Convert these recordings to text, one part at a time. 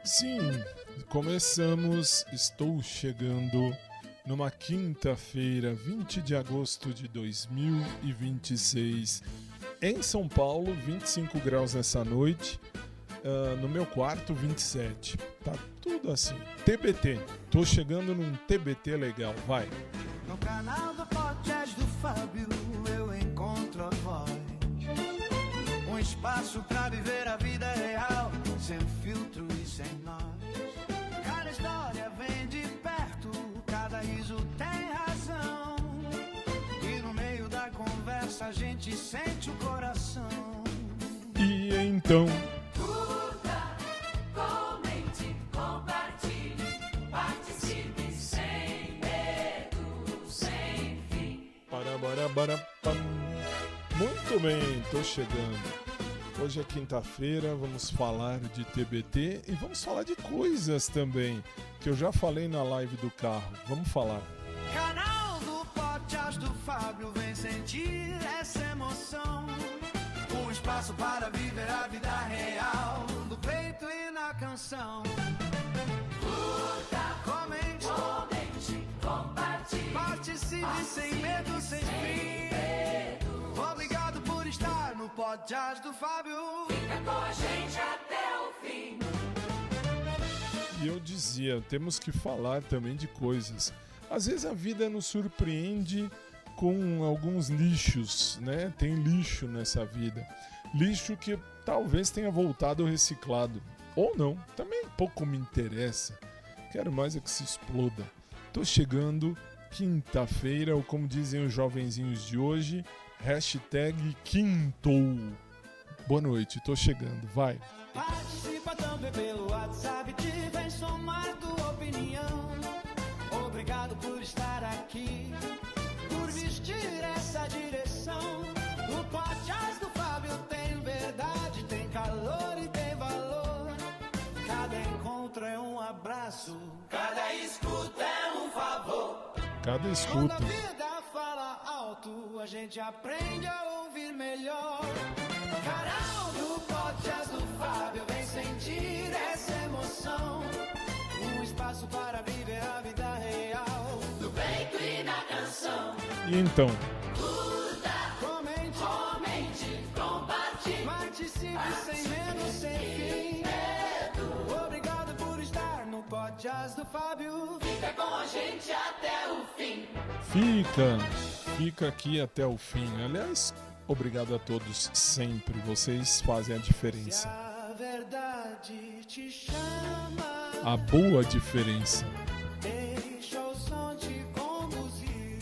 Sim, começamos, estou chegando numa quinta-feira, 20 de agosto de 2026, em São Paulo, 25 graus nessa noite, no meu quarto 27, tá tudo assim, TBT, tô chegando num TBT legal, vai. No canal do podcast do Fábio eu encontro a voz, um espaço pra viver a vida real, sem filtro e sem nós. Cada história vem de perto, cada riso tem razão, e no meio da conversa a gente sente o coração. E então... Curta, comente, compartilhe, participe sem medo, sem fim. Pam. Muito bem, tô chegando. Hoje é quinta-feira, vamos falar de TBT e vamos falar de coisas também, que eu já falei na live do carro. Vamos falar. Canal do podcast do Fábio, vem sentir essa emoção. Um espaço para viver a vida real, no peito e na canção. Curta, Comente, compartilhe, participe sem medo, sem fim. Obrigado por estar no podcast do Fábio. fica com a gente até o fim. E eu dizia, temos que falar também de coisas. Às vezes a vida nos surpreende com alguns lixos, né? Tem lixo nessa vida. Lixo que talvez tenha voltado reciclado. Ou não, também pouco me interessa. Quero mais é que se exploda. Tô chegando, quinta-feira, ou como dizem os jovenzinhos de hoje, #quintou. Boa noite, tô chegando, vai. Participa também pelo WhatsApp, te vem somando opinião. Obrigado por estar aqui, por vestir essa direção. O podcast do Fábio tem verdade, tem calor e tem valor. Cada encontro é um abraço, cada escuta é um favor. Cada Quando escuta. a vida fala alto, a gente aprende a ouvir melhor. Canal do podcast do Fábio, vem sentir essa emoção. Um espaço para viver a vida real, No peito e na canção. E então? Curta, comente, compartilhe, participe sem medo, sem fim. Obrigado por estar no podcast do Fábio. fica com a gente até o fim. Fica aqui até o fim. Aliás, obrigado a todos sempre. Vocês fazem a Se diferença. a verdade te chama, A boa diferença. deixa o som te conduzir.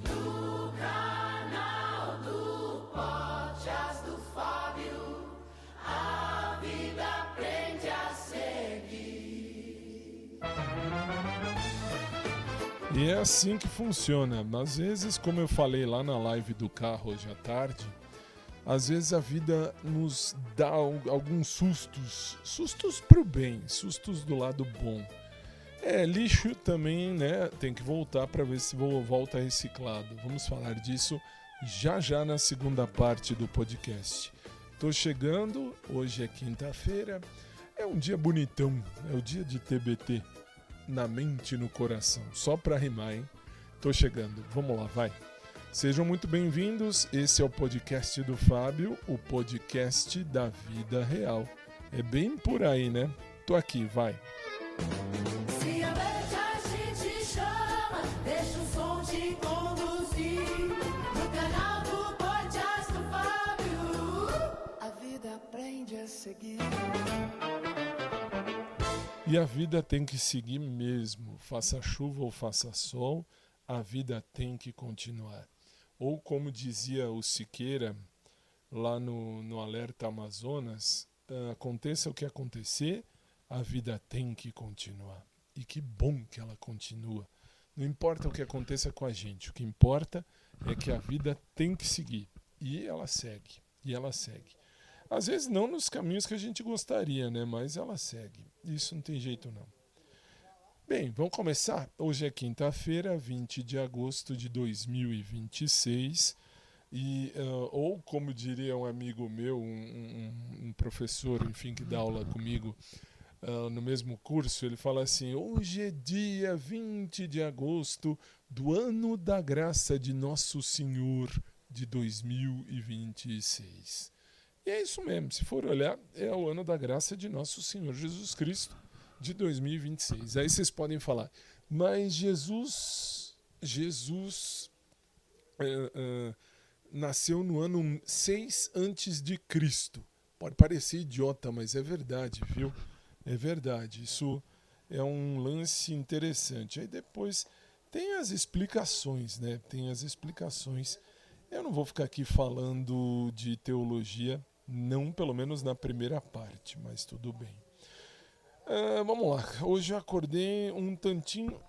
No canal do podcast do Fábio, a vida aprende a seguir. E é assim que funciona. Às vezes, como eu falei lá na live do carro hoje à tarde, às vezes a vida nos dá alguns sustos. Sustos pro bem, sustos do lado bom. Lixo também, né? Tem que voltar para ver se volta reciclado. Vamos falar disso já na segunda parte do podcast. Tô chegando, hoje é quinta-feira. É um dia bonitão, é o dia de TBT. Na mente e no coração. Só pra rimar, hein? Tô chegando. Vamos lá, vai. Sejam muito bem-vindos. Esse é o podcast do Fábio, o podcast da vida real. É bem por aí, né? Tô aqui, vai. Se a verdade te chama, deixa o som te conduzir. No canal do podcast do Fábio, A vida aprende a seguir. E a vida tem que seguir mesmo. Faça chuva ou faça sol, a vida tem que continuar. Ou como dizia o Siqueira, lá no Alerta Amazonas, aconteça o que acontecer, a vida tem que continuar. E que bom que ela continua. Não importa o que aconteça com a gente, o que importa é que a vida tem que seguir. E ela segue, e ela segue. Às vezes não nos caminhos que a gente gostaria, né? Mas ela segue. Isso não tem jeito não. Bem, vamos começar? Hoje é quinta-feira, 20 de agosto de 2026. Ou como diria um amigo meu, um professor, enfim, que dá aula comigo no mesmo curso, ele fala assim: hoje é dia 20 de agosto do ano da graça de Nosso Senhor de 2026. E é isso mesmo, se for olhar, é o ano da graça de Nosso Senhor Jesus Cristo de 2026. Aí vocês podem falar, mas Jesus nasceu no ano 6 antes de Cristo. Pode parecer idiota, mas é verdade, viu? É verdade. Isso é um lance interessante. Aí depois tem as explicações, né? Tem as explicações. Eu não vou ficar aqui falando de teologia, não pelo menos na primeira parte, mas tudo bem. Vamos lá. Hoje eu acordei um tantinho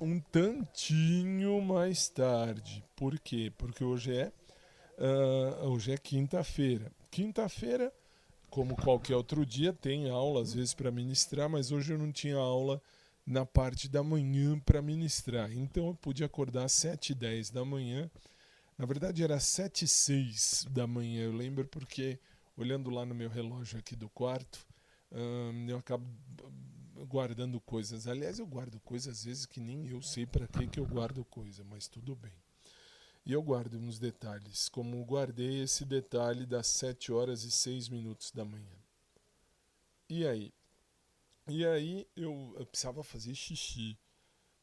mais tarde. Por quê? Porque hoje é quinta-feira. Quinta-feira, como qualquer outro dia, tem aula às vezes para ministrar, mas hoje eu não tinha aula na parte da manhã para ministrar. Então eu pude acordar às 7h10 da manhã. Na verdade era 7h06 da manhã, eu lembro, porque olhando lá no meu relógio aqui do quarto, eu acabo guardando coisas. Aliás, eu guardo coisas às vezes que nem eu sei para que eu guardo coisa, mas tudo bem. E eu guardo uns detalhes, como guardei esse detalhe das 7h06 da manhã. E aí? E aí eu precisava fazer xixi,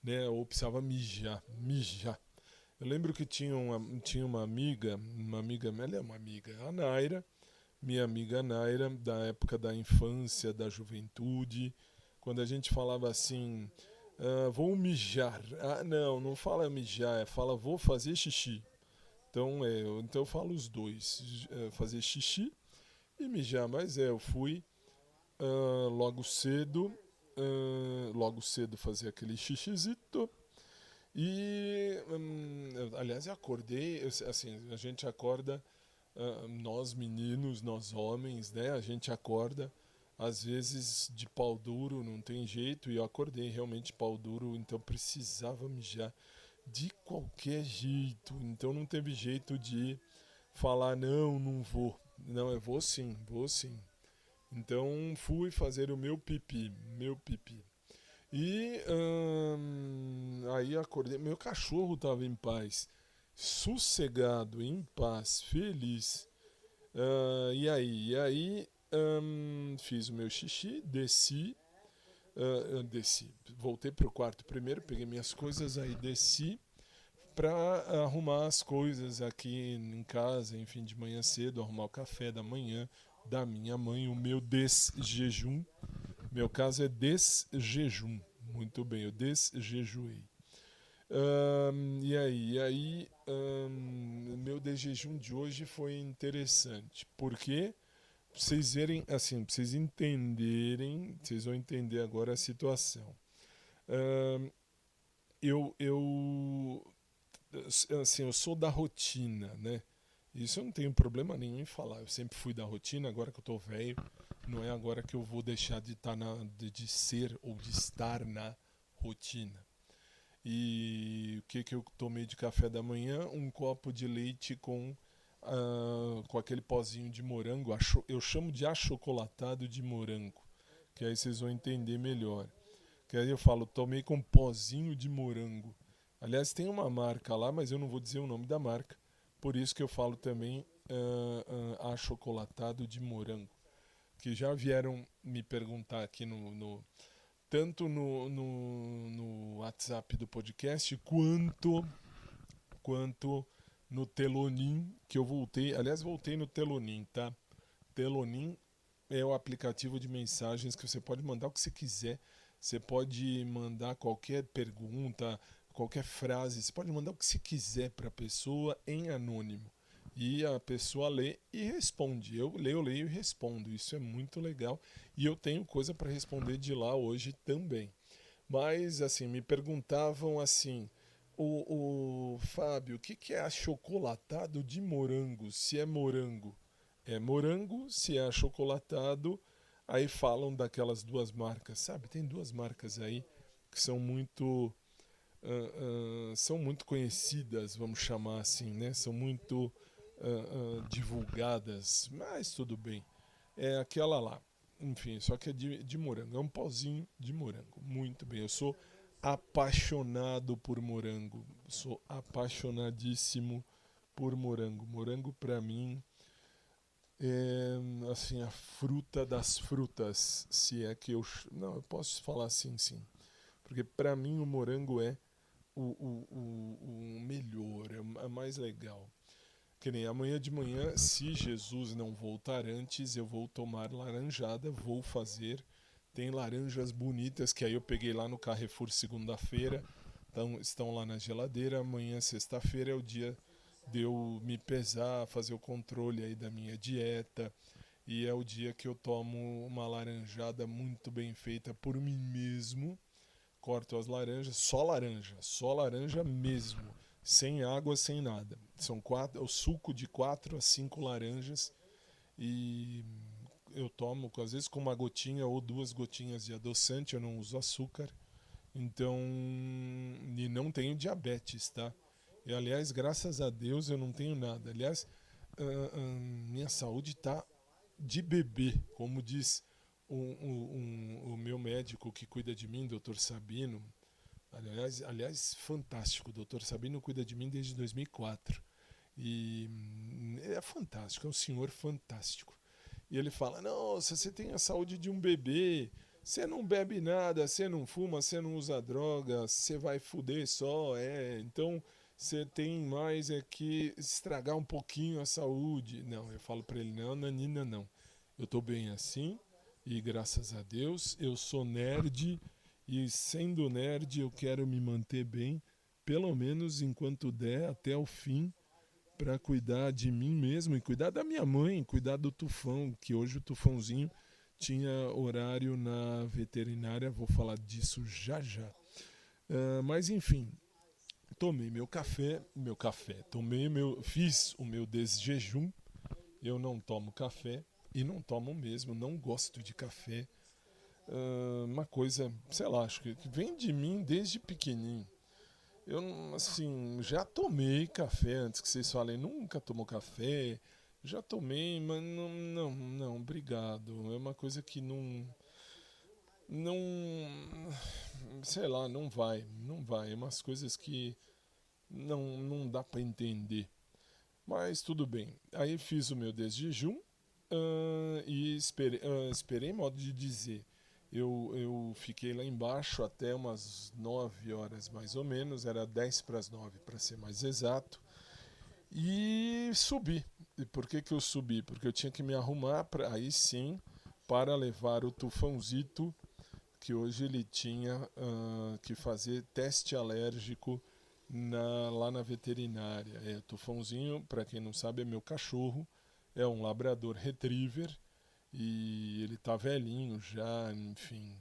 né? Ou precisava mijar. Eu lembro que tinha uma amiga, ela é uma amiga, a Naira, minha amiga Naira, da época da infância, da juventude, quando a gente falava assim, vou mijar. Não fala mijar, fala vou fazer xixi. Então eu falo os dois, fazer xixi e mijar, mas eu fui logo cedo fazer aquele xixizito. E, aliás, eu acordei, assim, a gente acorda, nós meninos, nós homens, né? A gente acorda, às vezes, de pau duro, não tem jeito, e eu acordei realmente de pau duro, então precisava mijar de qualquer jeito. Então não teve jeito de falar, não vou. Não, eu vou sim. Então fui fazer o meu pipi. E aí acordei, meu cachorro estava em paz, sossegado, em paz, feliz. E aí fiz o meu xixi, desci, voltei pro quarto primeiro, peguei minhas coisas, aí desci para arrumar as coisas aqui em casa, enfim, de manhã cedo, arrumar o café da manhã da minha mãe, o meu desjejum. Meu caso é desjejum. Muito bem, eu desjejuei. E aí, meu desjejum de hoje foi interessante. Porque, pra vocês verem, assim, pra vocês entenderem, vocês vão entender agora a situação. Assim, eu sou da rotina, né? Isso eu não tenho problema nenhum em falar. Eu sempre fui da rotina, agora que eu tô velho, não é agora que eu vou deixar de ser ou de estar na rotina. E o que eu tomei de café da manhã? Um copo de leite com aquele pozinho de morango. Eu chamo de achocolatado de morango, que aí vocês vão entender melhor. Que aí eu falo, tomei com pozinho de morango. Aliás, tem uma marca lá, mas eu não vou dizer o nome da marca. Por isso que eu falo também achocolatado de morango. Que já vieram me perguntar aqui tanto no WhatsApp do podcast quanto no Telonim, que eu voltei. Aliás, voltei no Telonim, tá? Telonim é o aplicativo de mensagens que você pode mandar o que você quiser. Você pode mandar qualquer pergunta, qualquer frase, você pode mandar o que você quiser para a pessoa em anônimo. E a pessoa lê e responde. Eu leio e respondo. Isso é muito legal. E eu tenho coisa para responder de lá hoje também. Mas, assim, me perguntavam assim, o Fábio, o que é achocolatado de morango? Se é morango, é morango. Se é achocolatado, aí falam daquelas duas marcas, sabe? Tem duas marcas aí que são muito conhecidas, vamos chamar assim, né? São muito divulgadas, mas tudo bem. É aquela lá. Enfim, só que é de morango. É um pauzinho de morango. Muito bem. Eu sou apaixonado por morango. Sou apaixonadíssimo por morango. Morango pra mim é assim a fruta das frutas, se é que não, eu posso falar assim, sim. Porque pra mim o morango é o melhor, é mais legal. Que nem amanhã de manhã, se Jesus não voltar antes, eu vou tomar laranjada, vou fazer. Tem laranjas bonitas que aí eu peguei lá no Carrefour segunda-feira, então estão lá na geladeira. Amanhã, sexta-feira, é o dia de eu me pesar, fazer o controle aí da minha dieta. E é o dia que eu tomo uma laranjada muito bem feita por mim mesmo. Corto as laranjas, só laranja mesmo, sem água, sem nada. São o suco de 4 a 5 laranjas e eu tomo, às vezes com uma gotinha ou 2 gotinhas de adoçante, eu não uso açúcar. Então, e não tenho diabetes, tá? E aliás, graças a Deus eu não tenho nada. Aliás, minha saúde tá de bebê, como diz o meu médico que cuida de mim, Dr. Sabino. Aliás, fantástico. O Dr. Sabino cuida de mim desde 2004. E é fantástico, é um senhor fantástico. E ele fala: nossa, você tem a saúde de um bebê, você não bebe nada, você não fuma, você não usa droga, você vai fuder só, então você tem mais é que estragar um pouquinho a saúde. Não, eu falo pra ele: não, Nanina, não. Eu tô bem assim e graças a Deus eu sou nerd e sendo nerd eu quero me manter bem, pelo menos enquanto der até o fim, para cuidar de mim mesmo e cuidar da minha mãe, cuidar do Tufão, que hoje o Tufãozinho tinha horário na veterinária, vou falar disso já já. Mas enfim, tomei fiz o meu desjejum, eu não tomo café e não tomo mesmo, não gosto de café. Uma coisa, sei lá, acho que vem de mim desde pequenininho. Eu, assim, já tomei café antes que vocês falem, nunca tomou café. Já tomei, mas não, obrigado. É uma coisa que não, sei lá, não vai. É umas coisas que não dá pra entender. Mas tudo bem. Aí fiz o meu desjejum e esperei, modo de dizer. Eu fiquei lá embaixo até umas 9 horas mais ou menos, era 10 para as 9 para ser mais exato, e subi. E por que eu subi? Porque eu tinha que me arrumar aí sim para levar o Tufãozito, que hoje ele tinha que fazer teste alérgico lá na veterinária. O Tufãozinho, para quem não sabe, é meu cachorro, é um labrador retriever e ele tá velhinho já, enfim.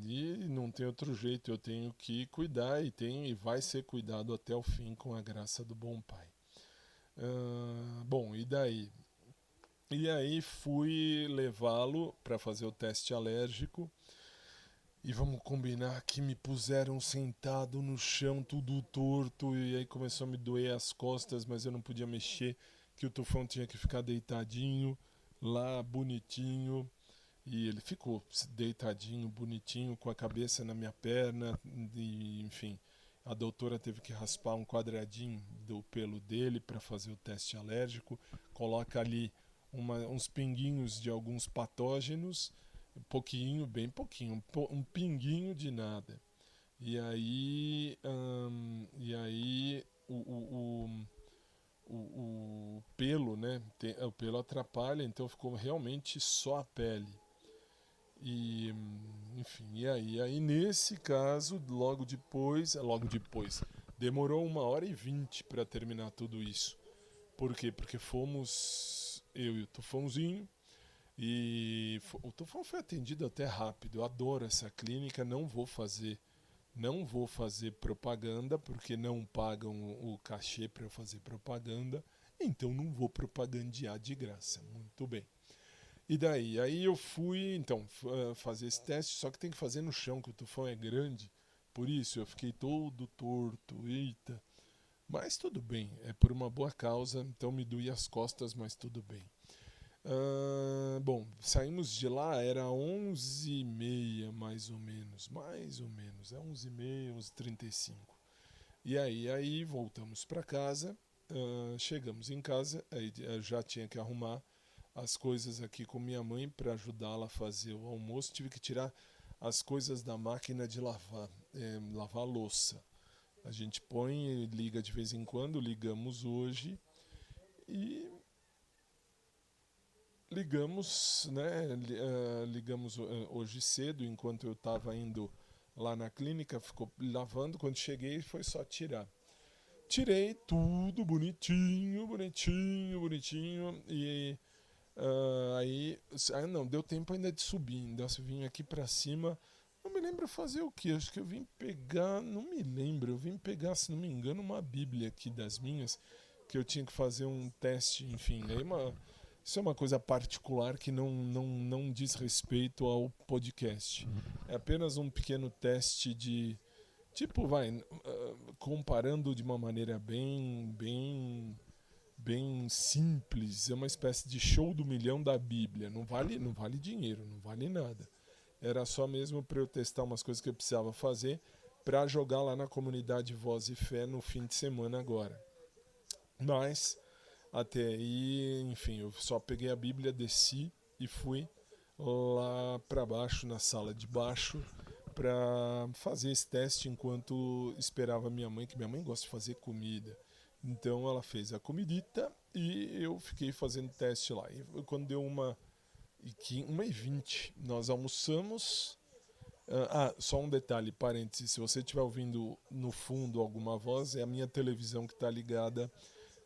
E não tem outro jeito, eu tenho que cuidar e vai ser cuidado até o fim com a graça do bom pai. Bom, e daí? E aí fui levá-lo para fazer o teste alérgico. E vamos combinar que me puseram sentado no chão, tudo torto, e aí começou a me doer as costas, mas eu não podia mexer, que o Tufão tinha que ficar deitadinho, lá, bonitinho. E ele ficou deitadinho, bonitinho, com a cabeça na minha perna, e, enfim. A doutora teve que raspar um quadradinho do pelo dele para fazer o teste alérgico, coloca ali uns pinguinhos de alguns patógenos, pouquinho, bem pouquinho, um pinguinho de nada. E aí, o pelo, né? O pelo atrapalha, então ficou realmente só a pele. E, enfim, e aí nesse caso, logo depois, demorou 1h20 para terminar tudo isso. Por quê? Porque fomos eu e o Tufãozinho. E o Tufão foi atendido até rápido. Eu adoro essa clínica, não vou fazer propaganda porque não pagam o cachê para eu fazer propaganda, então não vou propagandear de graça. Muito bem. E daí? Aí eu fui então fazer esse teste, só que tem que fazer no chão, que o Tufão é grande, por isso eu fiquei todo torto. Eita. Mas tudo bem, é por uma boa causa, então me doía as costas, mas tudo bem. Bom, saímos de lá, era 11h30 mais ou menos, é 11h30, 11h35. E aí voltamos para casa, chegamos em casa, aí já tinha que arrumar as coisas aqui com minha mãe para ajudá-la a fazer o almoço. Tive que tirar as coisas da máquina de lavar louça. A gente põe e liga de vez em quando, ligamos hoje e ligamos, né? Ligamos hoje cedo, enquanto eu estava indo lá na clínica, ficou lavando. Quando cheguei, foi só tirar. Tirei tudo bonitinho. E aí não, deu tempo ainda de subir. Ainda vim aqui pra cima. Não me lembro fazer o que. Acho que eu vim pegar. Não me lembro. Eu vim pegar, se não me engano, uma Bíblia aqui das minhas. Que eu tinha que fazer um teste. Enfim, aí isso é uma coisa particular que não diz respeito ao podcast. É apenas um pequeno teste de. Tipo, comparando de uma maneira bem simples. É uma espécie de show do milhão da Bíblia. Não vale dinheiro, não vale nada. Era só mesmo para eu testar umas coisas que eu precisava fazer para jogar lá na comunidade Voz e Fé no fim de semana agora. Mas até aí, enfim, eu só peguei a Bíblia, desci e fui lá para baixo, na sala de baixo, para fazer esse teste enquanto esperava minha mãe, que minha mãe gosta de fazer comida. Então ela fez a comidita e eu fiquei fazendo teste lá. E quando deu 1h20, nós almoçamos. Só um detalhe, parênteses, se você estiver ouvindo no fundo alguma voz, é a minha televisão que está ligada,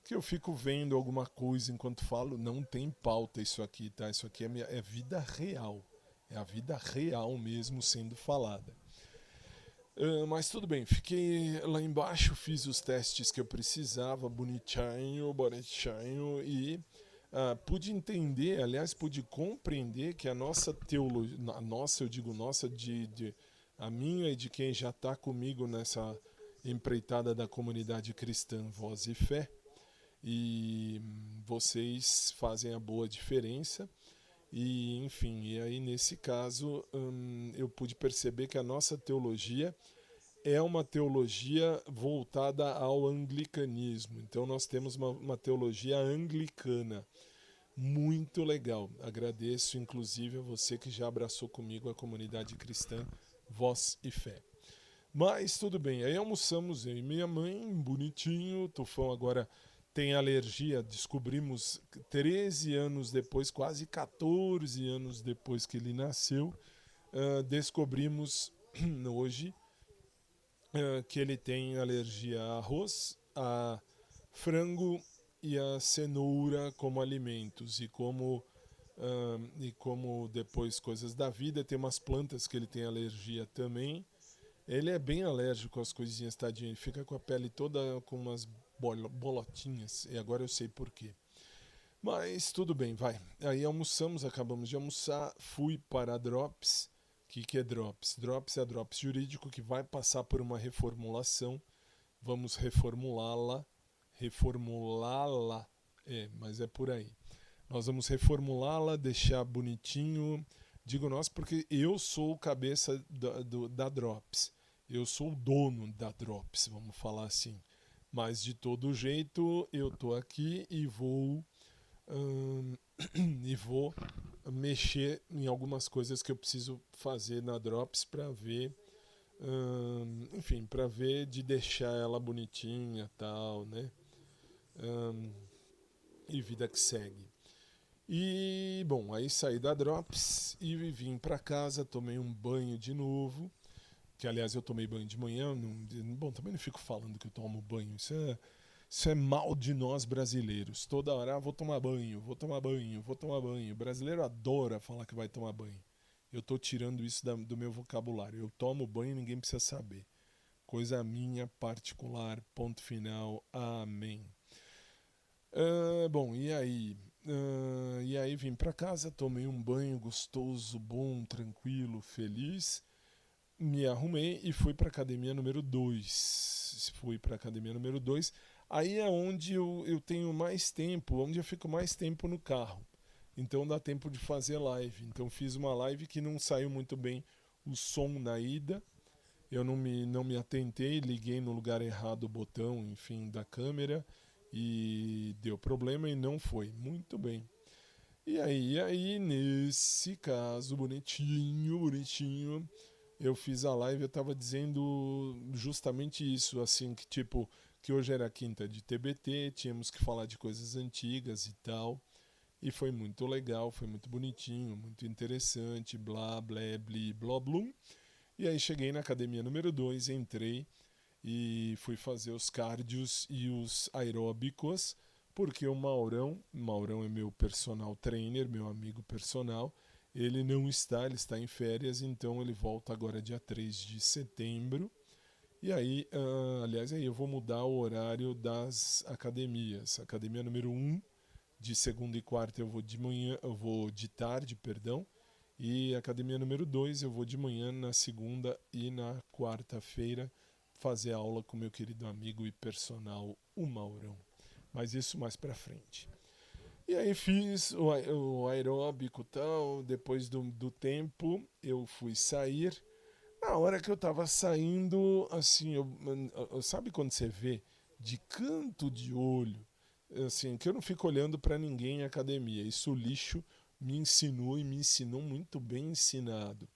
que eu fico vendo alguma coisa enquanto falo. Não tem pauta isso aqui, tá? Isso aqui é vida real. É a vida real mesmo sendo falada. Mas tudo bem, fiquei lá embaixo, fiz os testes que eu precisava, bonitinho, e pude entender, aliás, pude compreender que a nossa teologia, a minha e de quem já está comigo nessa empreitada da comunidade cristã Voz e Fé, e vocês fazem a boa diferença. E, enfim, e aí nesse caso eu pude perceber que a nossa teologia é uma teologia voltada ao anglicanismo. Então nós temos uma teologia anglicana. Muito legal. Agradeço, inclusive, a você que já abraçou comigo a comunidade cristã Voz e Fé. Mas tudo bem, aí almoçamos eu e minha mãe, bonitinho. O Tufão agora tem alergia, descobrimos 13 anos depois, quase 14 anos depois que ele nasceu, descobrimos hoje que ele tem alergia a arroz, a frango e a cenoura como alimentos. E como depois coisas da vida, tem umas plantas que ele tem alergia também. Ele é bem alérgico às coisinhas, tadinho. Ele fica com a pele toda com umas bolotinhas, e agora eu sei porquê. Mas tudo bem, vai. Aí acabamos de almoçar, fui para a Drops. O que é Drops? Drops é a Drops Jurídico, que vai passar por uma reformulação. Vamos reformulá-la, mas é por aí. Nós vamos reformulá-la, deixar bonitinho. Digo nós porque eu sou o cabeça da Drops. Eu sou o dono da Drops, vamos falar assim. Mas de todo jeito eu tô aqui e vou mexer em algumas coisas que eu preciso fazer na Drops para ver, enfim, para ver de deixar ela bonitinha e tal, né? E vida que segue. E bom, aí saí da Drops e vim para casa, tomei um banho de novo. Que aliás eu tomei banho de manhã, bom, também não fico falando que eu tomo banho, isso é mal de nós brasileiros, toda hora, vou tomar banho. O brasileiro adora falar que vai tomar banho. Eu tô tirando isso do meu vocabulário, eu tomo banho e ninguém precisa saber, coisa minha particular, ponto final, amém. Bom, e aí vim pra casa, tomei um banho gostoso, bom, tranquilo, feliz. Me arrumei e fui para a academia número 2. Aí é onde eu tenho mais tempo, onde eu fico mais tempo no carro. Então dá tempo de fazer live. Então fiz uma live que não saiu muito bem o som na ida. Eu não me atentei, liguei no lugar errado o botão, enfim, da câmera e deu problema e não foi. Muito bem. E aí, nesse caso, bonitinho, eu fiz a live, eu tava dizendo justamente isso, assim, que tipo, que hoje era quinta de TBT, tínhamos que falar de coisas antigas e tal. E foi muito legal, foi muito bonitinho, muito interessante, blá, blé, bli, blá, blum. E aí cheguei na academia número 2, entrei e fui fazer os cardios e os aeróbicos, porque o Maurão é meu personal trainer, meu amigo personal, ele não está, ele está em férias, então ele volta agora dia 3 de setembro. E aí, aliás, aí eu vou mudar o horário das academias. Academia número 1, de segunda e quarta eu vou de manhã, eu vou de tarde, perdão. E academia número 2 eu vou de manhã na segunda e na quarta-feira fazer aula com meu querido amigo e personal, o Maurão. Mas isso mais pra frente. E aí fiz o aeróbico e tal, depois do tempo eu fui sair. Na hora que eu tava saindo, assim, sabe quando você vê de canto de olho, assim, que eu não fico olhando pra ninguém em academia. Isso o lixo me ensinou e me ensinou muito bem ensinado.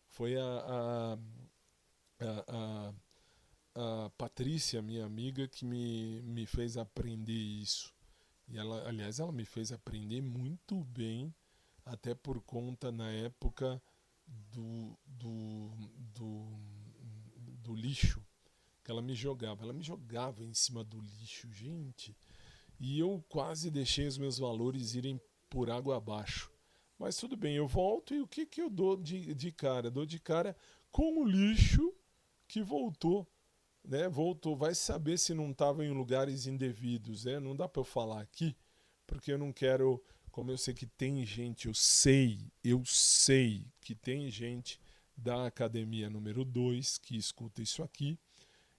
Foi a, a Patrícia, minha amiga, que me fez aprender isso. E ela, aliás, ela me fez aprender muito bem, até por conta, na época, do, do, do, do lixo que ela me jogava. Ela me jogava em cima do lixo, gente. E eu quase deixei os meus valores irem por água abaixo. Mas tudo bem, eu volto e o que eu dou de cara? Dou de cara com o lixo que voltou. Né? Voltou, vai saber se não estava em lugares indevidos. Né? Não dá para eu falar aqui, porque eu não quero. Como eu sei que tem gente, eu sei que tem gente da academia número 2 que escuta isso aqui.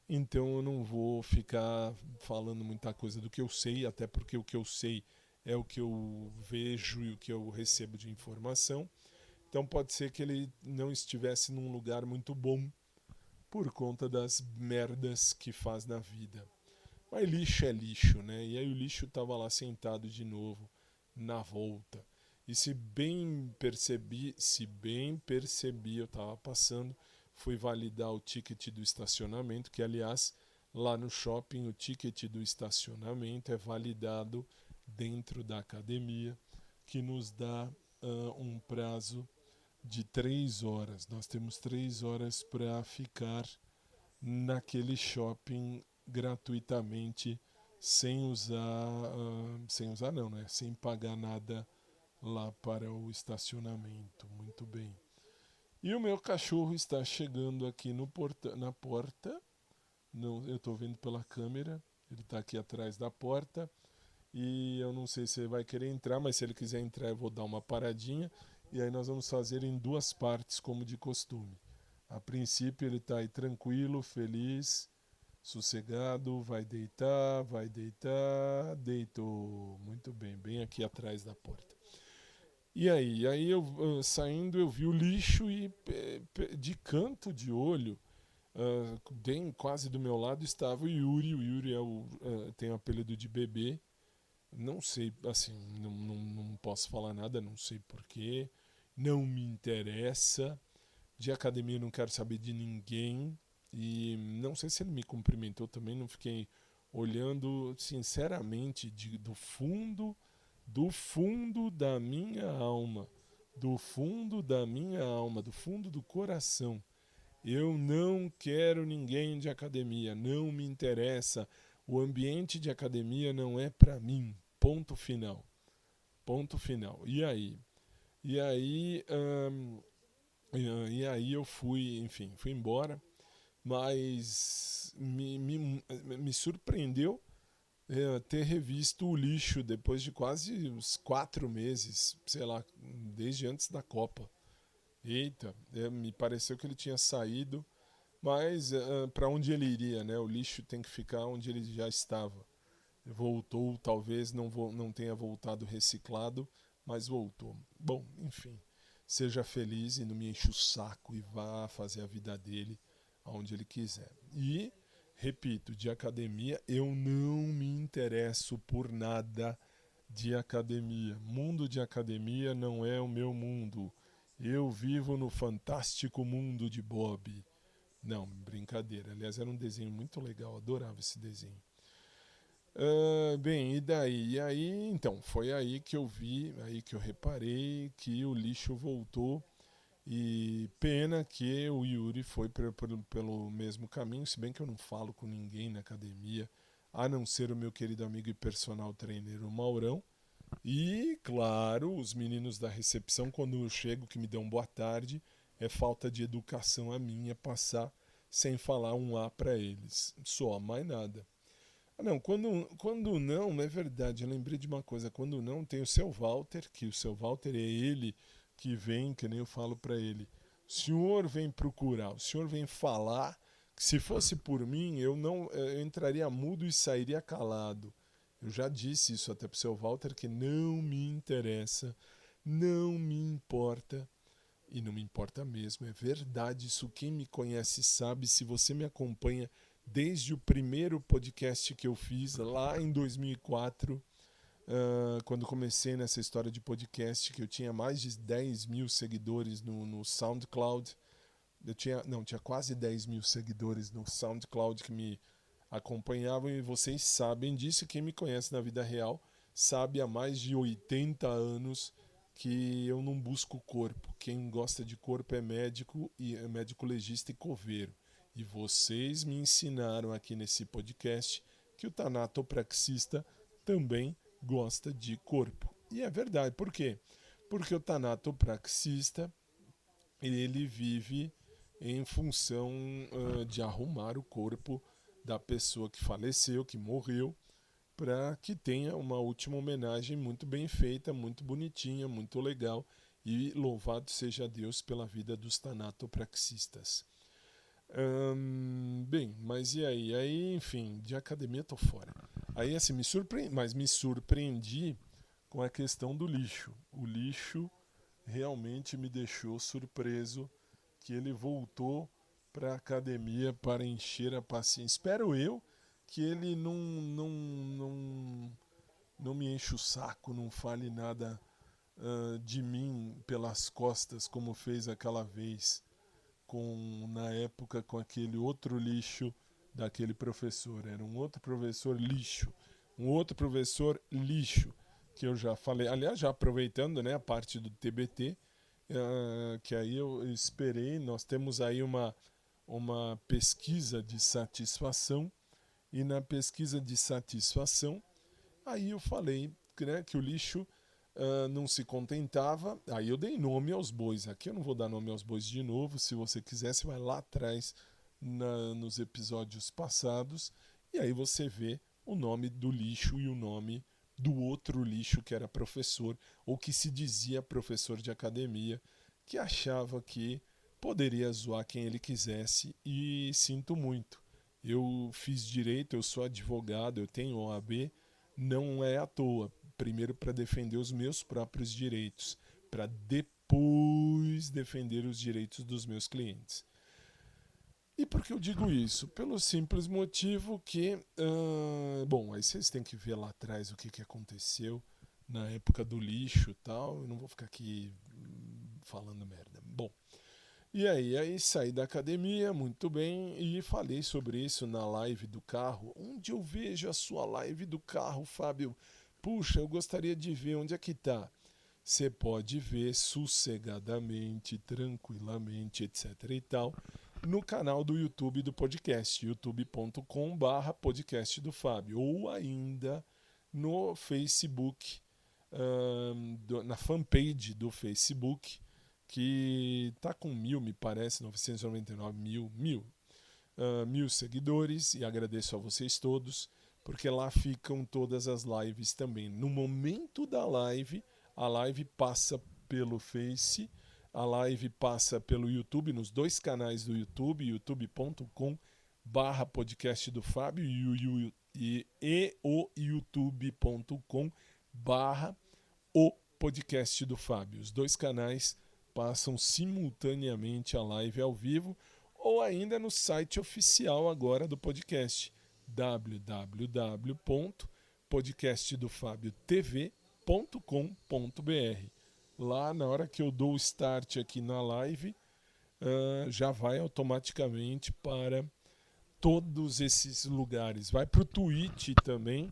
Então eu não vou ficar falando muita coisa do que eu sei, até porque o que eu sei é o que eu vejo e o que eu recebo de informação. Então pode ser que ele não estivesse num lugar muito bom por conta das merdas que faz na vida. Mas lixo é lixo, né? E aí o lixo estava lá sentado de novo, na volta. E se bem percebi, eu estava passando, fui validar o ticket do estacionamento, que aliás, lá no shopping o ticket do estacionamento é validado dentro da academia, que nos dá um prazo de 3 horas. Nós temos 3 horas para ficar naquele shopping gratuitamente, sem usar não, né? Sem pagar nada lá para o estacionamento. Muito bem. E o meu cachorro está chegando aqui na porta. Não, eu estou vendo pela câmera. Ele está aqui atrás da porta. E eu não sei se ele vai querer entrar, mas se ele quiser entrar eu vou dar uma paradinha. E aí nós vamos fazer em 2 partes, como de costume. A princípio ele está aí tranquilo, feliz, sossegado, vai deitar, deitou. Muito bem, bem aqui atrás da porta. E aí eu saindo eu vi o lixo e de canto de olho, bem quase do meu lado estava o Yuri. O Yuri tem o apelido de bebê. Não sei, assim, não posso falar nada, não sei porquê, não me interessa. De academia eu não quero saber de ninguém. E não sei se ele me cumprimentou também, não fiquei olhando, sinceramente, do fundo da minha alma, do fundo do coração. Eu não quero ninguém de academia, não me interessa. O ambiente de academia não é pra mim. Ponto final. Ponto final. E aí? E aí eu fui embora, mas me surpreendeu ter revisto o lixo depois de quase uns 4 meses, sei lá, desde antes da Copa. Eita, me pareceu que ele tinha saído, mas para onde ele iria, né? O lixo tem que ficar onde ele já estava. Voltou, talvez não tenha voltado reciclado, mas voltou. Bom, enfim, seja feliz e não me enche o saco e vá fazer a vida dele aonde ele quiser. E, repito, de academia, eu não me interesso por nada de academia. Mundo de academia não é o meu mundo. Eu vivo no fantástico mundo de Bob. Não, brincadeira. Aliás, era um desenho muito legal, adorava esse desenho. Bem, e daí? E aí, então, foi aí que eu vi, aí que eu reparei que o lixo voltou. E pena que o Yuri foi pelo mesmo caminho, se bem que eu não falo com ninguém na academia, a não ser o meu querido amigo e personal trainer, o Maurão. E, claro, os meninos da recepção, quando eu chego, que me dão boa tarde, é falta de educação a minha passar sem falar um A para eles. Só, mais nada. Ah, não, quando não é verdade, eu lembrei de uma coisa, quando não tem o seu Walter, que o seu Walter é ele que vem, que nem eu falo para ele, o senhor vem procurar, o senhor vem falar, que se fosse por mim, eu entraria mudo e sairia calado. Eu já disse isso até pro seu Walter, que não me interessa, não me importa, e não me importa mesmo, é verdade isso, quem me conhece sabe, se você me acompanha desde o primeiro podcast que eu fiz lá em 2004, quando comecei nessa história de podcast, que eu tinha mais de 10 mil seguidores no SoundCloud. Tinha quase 10 mil seguidores no SoundCloud que me acompanhavam e vocês sabem disso. Quem me conhece na vida real sabe há mais de 80 anos que eu não busco corpo. Quem gosta de corpo é médico, e é médico legista e coveiro. E vocês me ensinaram aqui nesse podcast que o tanatopraxista também gosta de corpo. E é verdade. Por quê? Porque o tanatopraxista ele vive em função de arrumar o corpo da pessoa que faleceu, que morreu, para que tenha uma última homenagem muito bem feita, muito bonitinha, muito legal. E louvado seja Deus pela vida dos tanatopraxistas. Bem, mas e aí? Aí, enfim, de academia tô fora. Aí, assim, me surpreendi com a questão do lixo. O lixo realmente me deixou surpreso que ele voltou para a academia para encher a paciência. Espero eu que ele não me enche o saco, não fale nada de mim pelas costas, como fez aquela vez na época com aquele outro lixo daquele professor. Era um outro professor lixo. Que eu já falei. Aliás, já aproveitando, né, a parte do TBT, que aí eu esperei. Nós temos aí uma pesquisa de satisfação. E na pesquisa de satisfação, aí eu falei, né, que o lixo não se contentava, aí eu dei nome aos bois. Aqui eu não vou dar nome aos bois de novo, se você quiser você vai lá atrás nos episódios passados e aí você vê o nome do lixo e o nome do outro lixo que era professor, ou que se dizia professor de academia, que achava que poderia zoar quem ele quisesse, e sinto muito. Eu fiz direito, eu sou advogado, eu tenho OAB, não é à toa. Primeiro para defender os meus próprios direitos, para depois defender os direitos dos meus clientes. E por que eu digo isso? Pelo simples motivo que, bom, aí vocês têm que ver lá atrás o que aconteceu na época do lixo e tal, eu não vou ficar aqui falando merda. Bom, e aí saí da academia, muito bem, e falei sobre isso na live do carro. Onde eu vejo a sua live do carro, Fábio? Puxa, eu gostaria de ver onde é que tá. Você pode ver sossegadamente, tranquilamente, etc e tal, no canal do YouTube do podcast, youtube.com/podcast do Fábio, ou ainda no Facebook, na fanpage do Facebook, que tá com 1.000, me parece, 999 mil seguidores, e agradeço a vocês todos, porque lá ficam todas as lives também. No momento da live, a live passa pelo Face, a live passa pelo YouTube, nos dois canais do YouTube, youtube.com/podcast do Fábio e o youtube.com/o podcast do Fábio. Os dois canais passam simultaneamente a live ao vivo ou ainda no site oficial agora do podcast, www.podcastdofabiotv.com.br. Lá, na hora que eu dou o start aqui na live, já vai automaticamente para todos esses lugares. Vai para o Twitch também.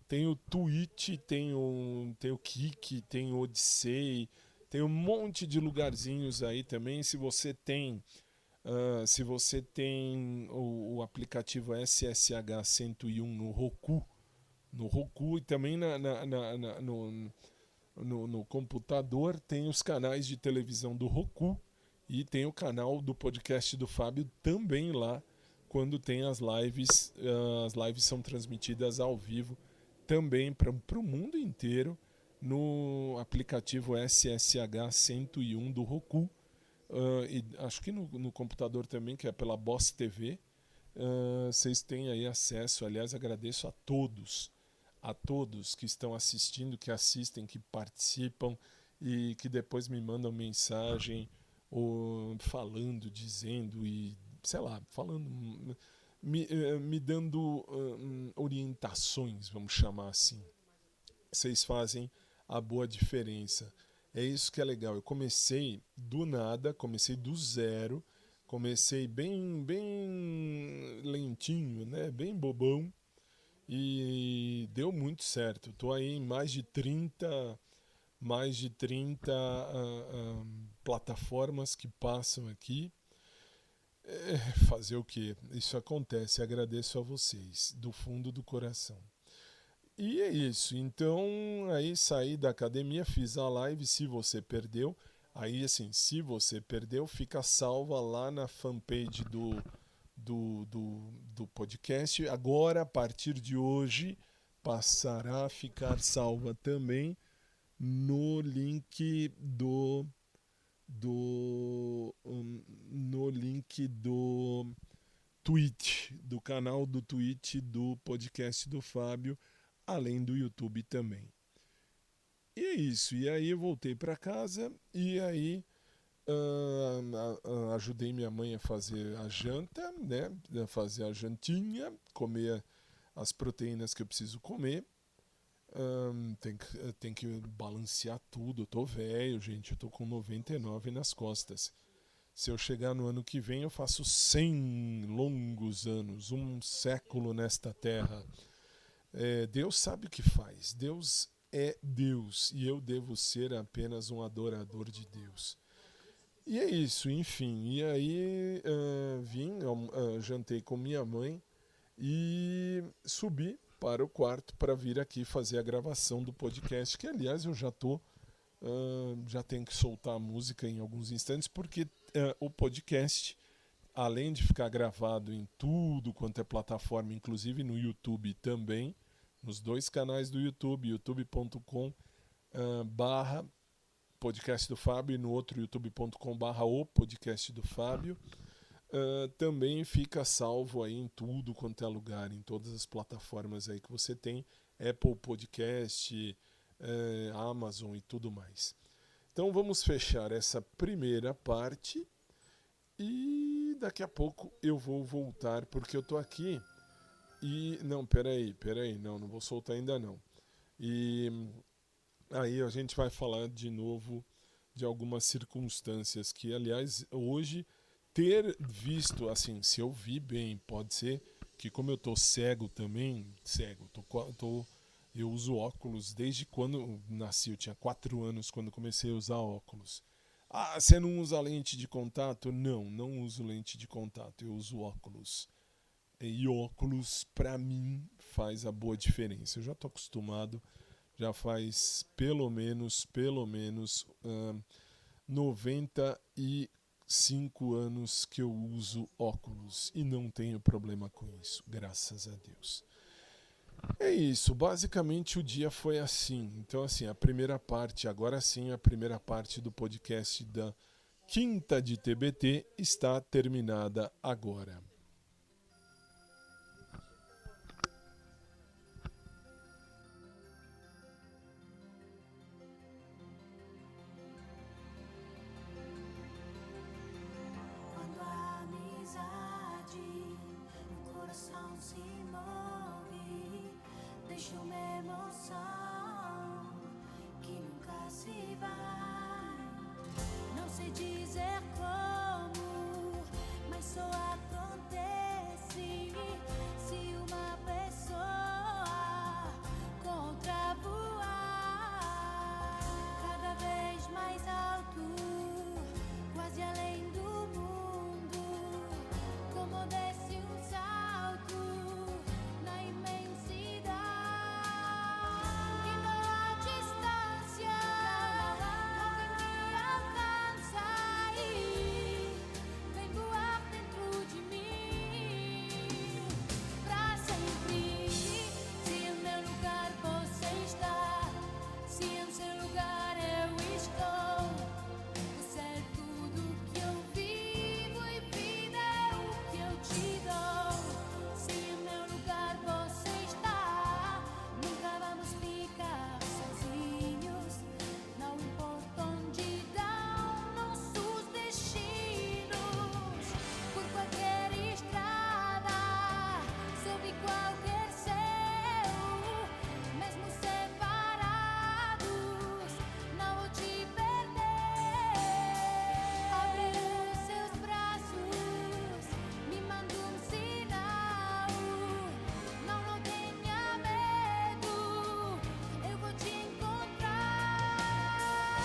Tem o Twitch, tem o Kik, tem o Odyssey, tem um monte de lugarzinhos aí também. Se você tem o aplicativo SSH 101 no Roku e também no computador, tem os canais de televisão do Roku e tem o canal do podcast do Fábio também lá, quando tem as lives são transmitidas ao vivo também para o mundo inteiro no aplicativo SSH 101 do Roku. E acho que no computador também, que é pela Boss TV, vocês têm aí acesso. Aliás, agradeço a todos que estão assistindo, que assistem, que participam e que depois me mandam mensagem ou falando, dizendo e sei lá, falando, me dando orientações, vamos chamar assim. Vocês fazem a boa diferença. É isso que é legal. Eu comecei do nada, comecei do zero, comecei bem lentinho, né? Bem bobão, e deu muito certo. Estou aí em mais de 30 plataformas que passam aqui. Fazer o quê? Isso acontece. Agradeço a vocês, do fundo do coração. E é isso. Então, aí saí da academia, fiz a live. Se você perdeu, aí assim, se você perdeu, fica salva lá na fanpage do podcast. Agora, a partir de hoje, passará a ficar salva também no link do Twitch, do canal do Twitch do podcast do Fábio, além do YouTube também. E é isso. E aí eu voltei para casa e aí ajudei minha mãe a fazer a janta, né? A fazer a jantinha, comer as proteínas que eu preciso comer. Tem que balancear tudo. Eu tô velho, gente. Eu tô com 99 nas costas. Se eu chegar no ano que vem, eu faço 100 longos anos, um século nesta terra. Deus sabe o que faz. Deus é Deus e eu devo ser apenas um adorador de Deus. E é isso, enfim. E aí jantei com minha mãe e subi para o quarto para vir aqui fazer a gravação do podcast, que aliás eu já tenho que soltar a música em alguns instantes, porque o podcast, além de ficar gravado em tudo quanto é plataforma, inclusive no YouTube também, nos dois canais do YouTube, youtube.com/podcast do Fábio e no outro youtube.com/o podcast do Fábio, também fica salvo aí em tudo quanto é lugar, em todas as plataformas aí que você tem, Apple Podcast, Amazon e tudo mais. Então vamos fechar essa primeira parte e daqui a pouco eu vou voltar, porque eu tô aqui e... Não, peraí, não vou soltar ainda não. E aí a gente vai falar de novo de algumas circunstâncias que, aliás, hoje ter visto, assim, se eu vi bem, pode ser que como eu tô cego também, eu uso óculos desde quando nasci, eu tinha 4 anos quando comecei a usar óculos. Ah, você não usa lente de contato? Não uso lente de contato, eu uso óculos. E óculos, pra mim, faz a boa diferença. Eu já tô acostumado, já faz pelo menos 95 anos que eu uso óculos e não tenho problema com isso, graças a Deus. É isso, basicamente o dia foi assim. Então, assim, a primeira parte do podcast da Quinta de TBT está terminada agora. coração que nunca se vai. Não sei dizer como, mas só acontece se uma pessoa contra voar cada vez mais alto, quase além do mundo, como desce um salto na imensidade. E não há distância, nunca me alcança. E vem voar dentro de mim pra sempre. Se em meu lugar você está, se em seu lugar eu estou, você é tudo que eu vivo e vida é o que eu te dou. Se em meu lugar você está, nunca vamos ficar sozinhos. Não importa onde dão nossos destinos, por qualquer estrada, sob qualquer céu, mesmo separados, não vou te perder. Abre os seus braços, me manda um sinal. Não tenha medo, eu vou te encontrar. E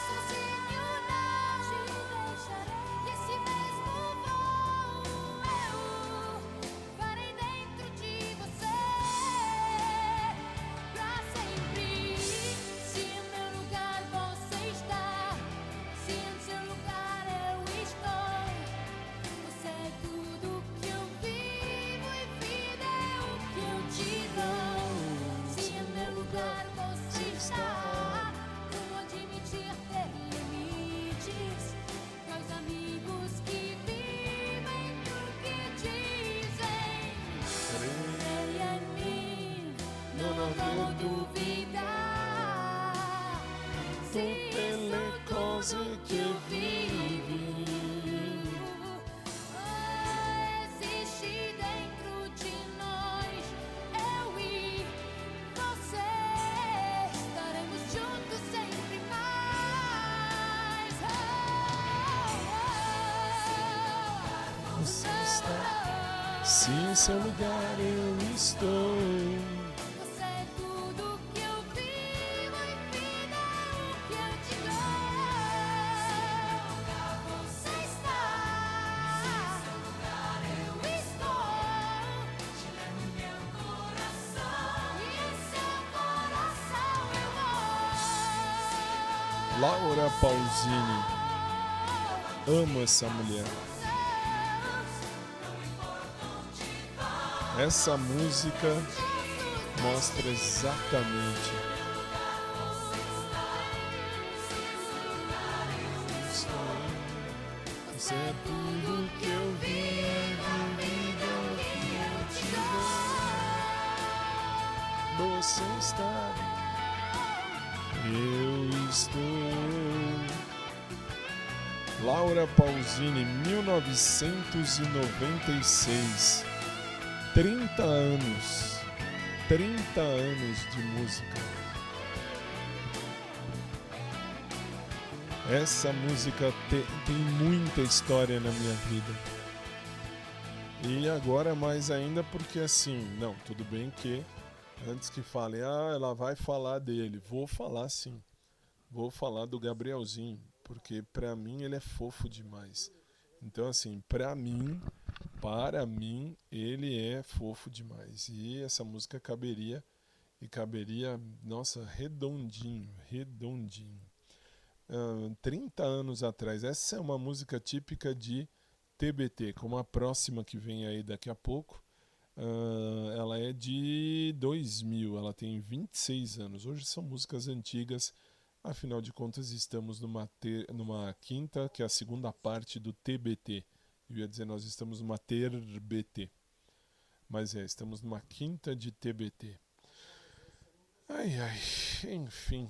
sozinho não te deixarei. E esse mesmo voo eu farei dentro de você pra sempre. Se em meu lugar você está, se em seu lugar eu estou, você é tudo que eu vivo e vida é o que eu te dou. Se em meu lugar você está, como admitir ter limites para os amigos que vivem do que dizem. Creia em mim, não vou duvidar. Se Tutte le cose che vivi. existe dentro de nós, eu e você estaremos juntos sempre mais. Você está. Se em seu lugar eu estou. Você é tudo que eu vivo e vida é o que eu te dou. Você está, nesse lugar eu estou. Te levo em meu coração e em seu coração eu vou. Laura Pausini. Amo essa mulher. Essa música mostra exatamente. Você é tudo que eu vivo, vida que eu te dou. Você está, eu estou. Laura Pausini, 1996. 30 anos. 30 anos de música. Essa música tem muita história na minha vida. E agora mais ainda porque assim, não, tudo bem que antes que falem, ela vai falar dele. Vou falar sim. Vou falar do Gabrielzinho, porque pra mim ele é fofo demais. Então assim, para mim, ele é fofo demais. E essa música caberia, nossa, redondinho. 30 anos atrás. Essa é uma música típica de TBT, como a próxima que vem aí daqui a pouco. Ela é de 2000, ela tem 26 anos. Hoje são músicas antigas, afinal de contas estamos numa quinta, que é a segunda parte do TBT. Eu ia dizer, nós estamos numa TBT. Mas estamos numa quinta de TBT. Enfim.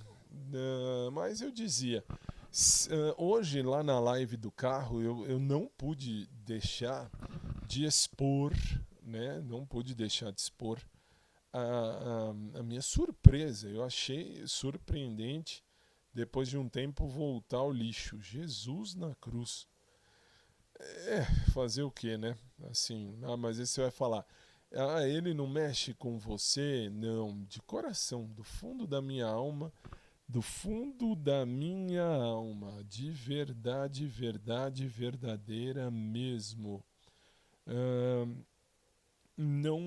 Mas eu dizia, hoje lá na live do carro eu não pude deixar de expor, né? Não pude deixar de expor a minha surpresa. Eu achei surpreendente, depois de um tempo, voltar ao lixo. Jesus na cruz. Fazer o quê, né? Assim, mas aí você vai falar, ele não mexe com você? Não, de coração, do fundo da minha alma, do fundo da minha alma, de verdade, verdade, verdadeira mesmo. Ahn, não,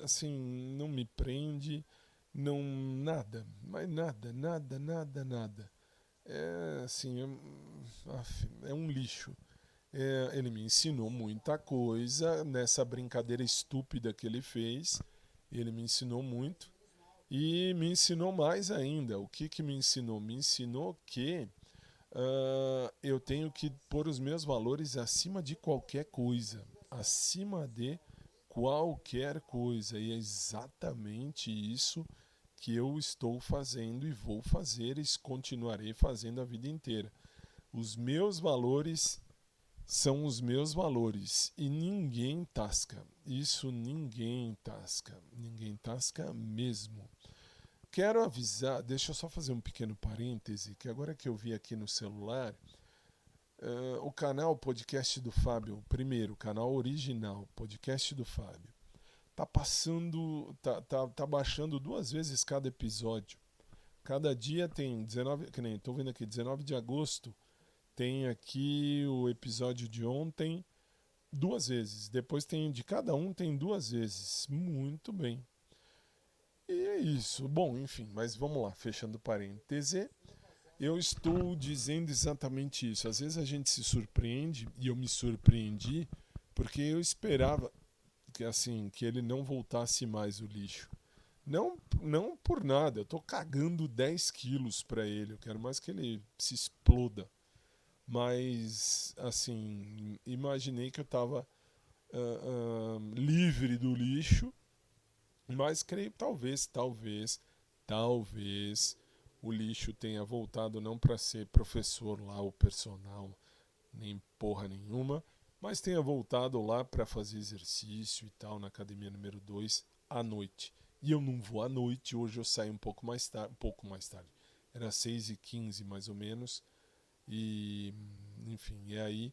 assim, não me prende, não, nada, mas nada, nada, nada, nada. É assim, é um lixo. Ele me ensinou muita coisa nessa brincadeira estúpida que ele fez. Ele me ensinou muito e me ensinou mais ainda. O que que me ensinou? Me ensinou que eu tenho que pôr os meus valores acima de qualquer coisa, acima de qualquer coisa. E é exatamente isso que eu estou fazendo e vou fazer e continuarei fazendo a vida inteira. Os meus valores são os meus valores e ninguém tasca. Isso ninguém tasca. Ninguém tasca mesmo. Quero avisar, deixa eu só fazer um pequeno parêntese, que agora que eu vi aqui no celular, o canal Podcast do Fábio, o primeiro, canal original, Podcast do Fábio, tá passando, tá baixando 2 vezes cada episódio. Cada dia tem 19, que nem tô vendo aqui, 19 de agosto, tem aqui o episódio de ontem 2 vezes. Depois tem de cada um, tem 2 vezes. Muito bem. E é isso. Bom, enfim, mas vamos lá, fechando parêntese. Eu estou dizendo exatamente isso. Às vezes a gente se surpreende, e eu me surpreendi, porque eu esperava que, assim, que ele não voltasse mais o lixo. Não por nada, eu tô cagando 10 quilos para ele. Eu quero mais que ele se exploda. Mas, assim, imaginei que eu estava livre do lixo, mas creio talvez o lixo tenha voltado não para ser professor lá, o personal, nem porra nenhuma, mas tenha voltado lá para fazer exercício e tal, na academia número 2, à noite. E eu não vou à noite, hoje eu saí um pouco mais tarde. Era 6h15 mais ou menos. E, enfim, e aí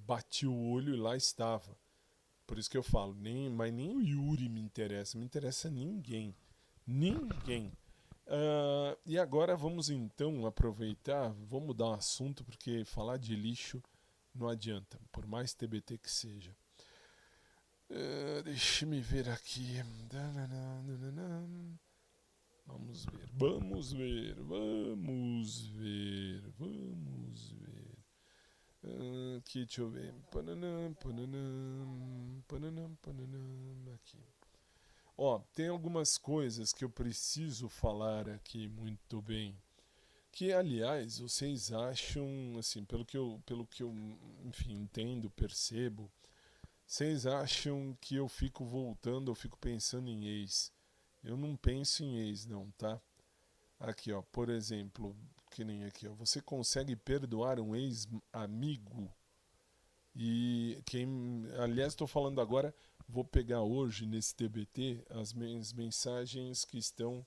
bati o olho e lá estava. Por isso que eu falo, mas nem o Yuri me interessa ninguém. Ninguém. E agora vamos então aproveitar, vou mudar o assunto, porque falar de lixo não adianta, por mais TBT que seja. Deixa-me ver aqui. Vamos ver. Aqui, deixa eu ver. Aqui. Ó, tem algumas coisas que eu preciso falar aqui muito bem. Que, aliás, vocês acham, assim, pelo que eu enfim, entendo, percebo, vocês acham que eu fico pensando em ex. Eu não penso em ex, não, tá? Aqui, ó, por exemplo, que nem aqui, ó. Você consegue perdoar um ex-amigo? E aliás, estou falando agora, vou pegar hoje nesse TBT as minhas mensagens que estão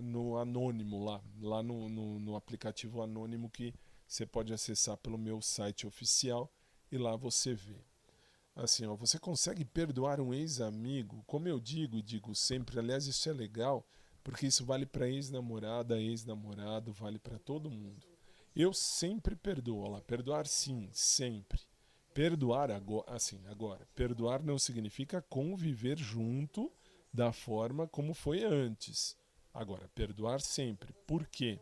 no anônimo lá no aplicativo anônimo que você pode acessar pelo meu site oficial e lá você vê. Assim, ó, você consegue perdoar um ex-amigo? Como eu digo sempre, aliás, isso é legal, porque isso vale para ex-namorada, ex-namorado, vale para todo mundo. Eu sempre perdoo, lá, perdoar sim, sempre. Perdoar agora, perdoar não significa conviver junto da forma como foi antes. Agora, perdoar sempre. Por quê?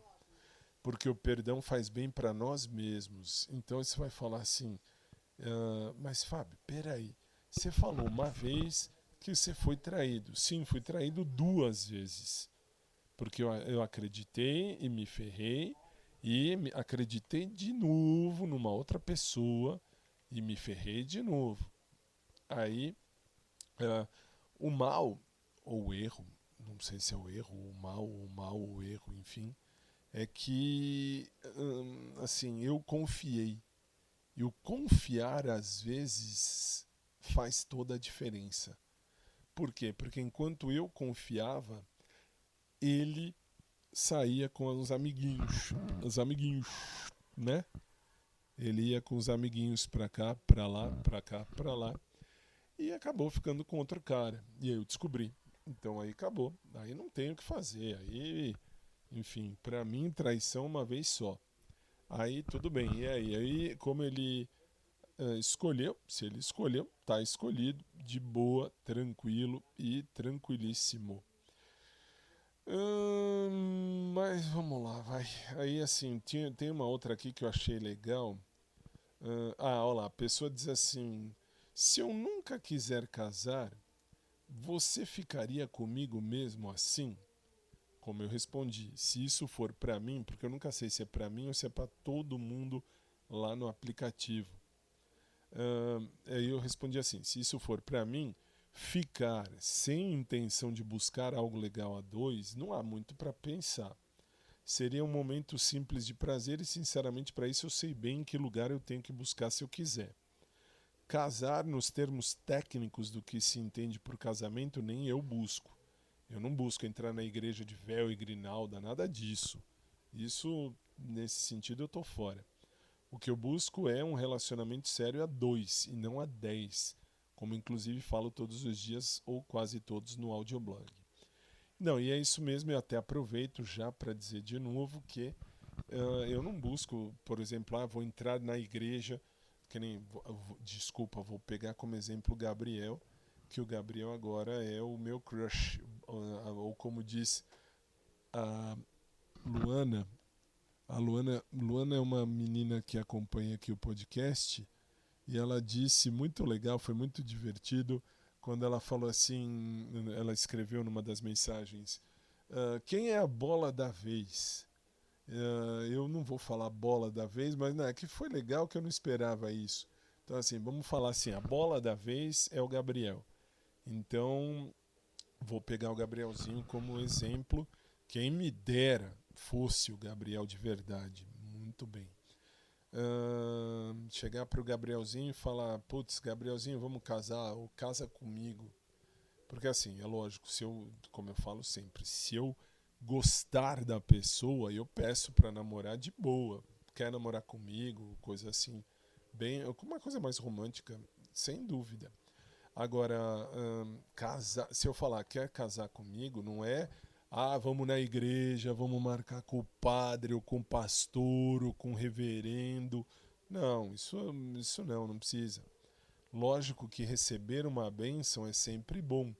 Porque o perdão faz bem para nós mesmos. Então você vai falar assim, mas Fábio, peraí, você falou uma vez que você foi traído. Sim, fui traído 2 vezes. Porque eu acreditei e me ferrei, e acreditei de novo numa outra pessoa e me ferrei de novo. Aí, o mal, ou o erro, não sei se é o erro, ou o mal, ou o erro, enfim, é que, assim, eu confiei. E o confiar, às vezes, faz toda a diferença. Por quê? Porque enquanto eu confiava, ele saía com os amiguinhos, né? Ele ia com os amiguinhos pra cá, pra lá, pra cá, pra lá, e acabou ficando com outro cara. E aí eu descobri. Então aí acabou. Aí não tem o que fazer. Aí, enfim, pra mim, traição uma vez só. Aí tudo bem. E aí como ele escolheu, se ele escolheu, tá escolhido, de boa, tranquilo e tranquilíssimo. Mas vamos lá, vai. Aí assim, tem uma outra aqui que eu achei legal. Olha lá, a pessoa diz assim: se eu nunca quiser casar, você ficaria comigo mesmo assim? Como eu respondi, se isso for pra mim, porque eu nunca sei se é pra mim ou se é pra todo mundo lá no aplicativo. Aí eu respondi assim: se isso for pra mim, ficar sem intenção de buscar algo legal a dois, não há muito pra pensar. Seria um momento simples de prazer e, sinceramente, para isso eu sei bem em que lugar eu tenho que buscar se eu quiser. Casar, nos termos técnicos do que se entende por casamento, nem eu busco. Eu não busco entrar na igreja de véu e grinalda, nada disso. Isso, nesse sentido, eu tô fora. O que eu busco é um relacionamento sério a 2 e não a 10, como inclusive falo todos os dias ou quase todos no audioblog. Não, e é isso mesmo, eu até aproveito já para dizer de novo que eu não busco, por exemplo, vou entrar na igreja, que nem, desculpa, vou pegar como exemplo o Gabriel, que o Gabriel agora é o meu crush, ou como diz a Luana. A Luana é uma menina que acompanha aqui o podcast e ela disse, muito legal, foi muito divertido, quando ela falou assim, ela escreveu numa das mensagens: quem é a bola da vez? Eu não vou falar bola da vez, mas não, é que foi legal que eu não esperava isso. Então assim, vamos falar assim, a bola da vez é o Gabriel. Então, vou pegar o Gabrielzinho como exemplo. Quem me dera fosse o Gabriel de verdade. Muito bem. Chegar pro Gabrielzinho e falar: putz, Gabrielzinho, vamos casar, ou casa comigo. Porque assim, é lógico, como eu falo sempre, se eu gostar da pessoa, eu peço pra namorar de boa. Quer namorar comigo, coisa assim, bem, uma coisa mais romântica, sem dúvida. Agora, se eu falar quer casar comigo, não é vamos na igreja, vamos marcar com o padre, ou com o pastor, ou com o reverendo. Não, isso não precisa. Lógico que receber uma bênção é sempre bom,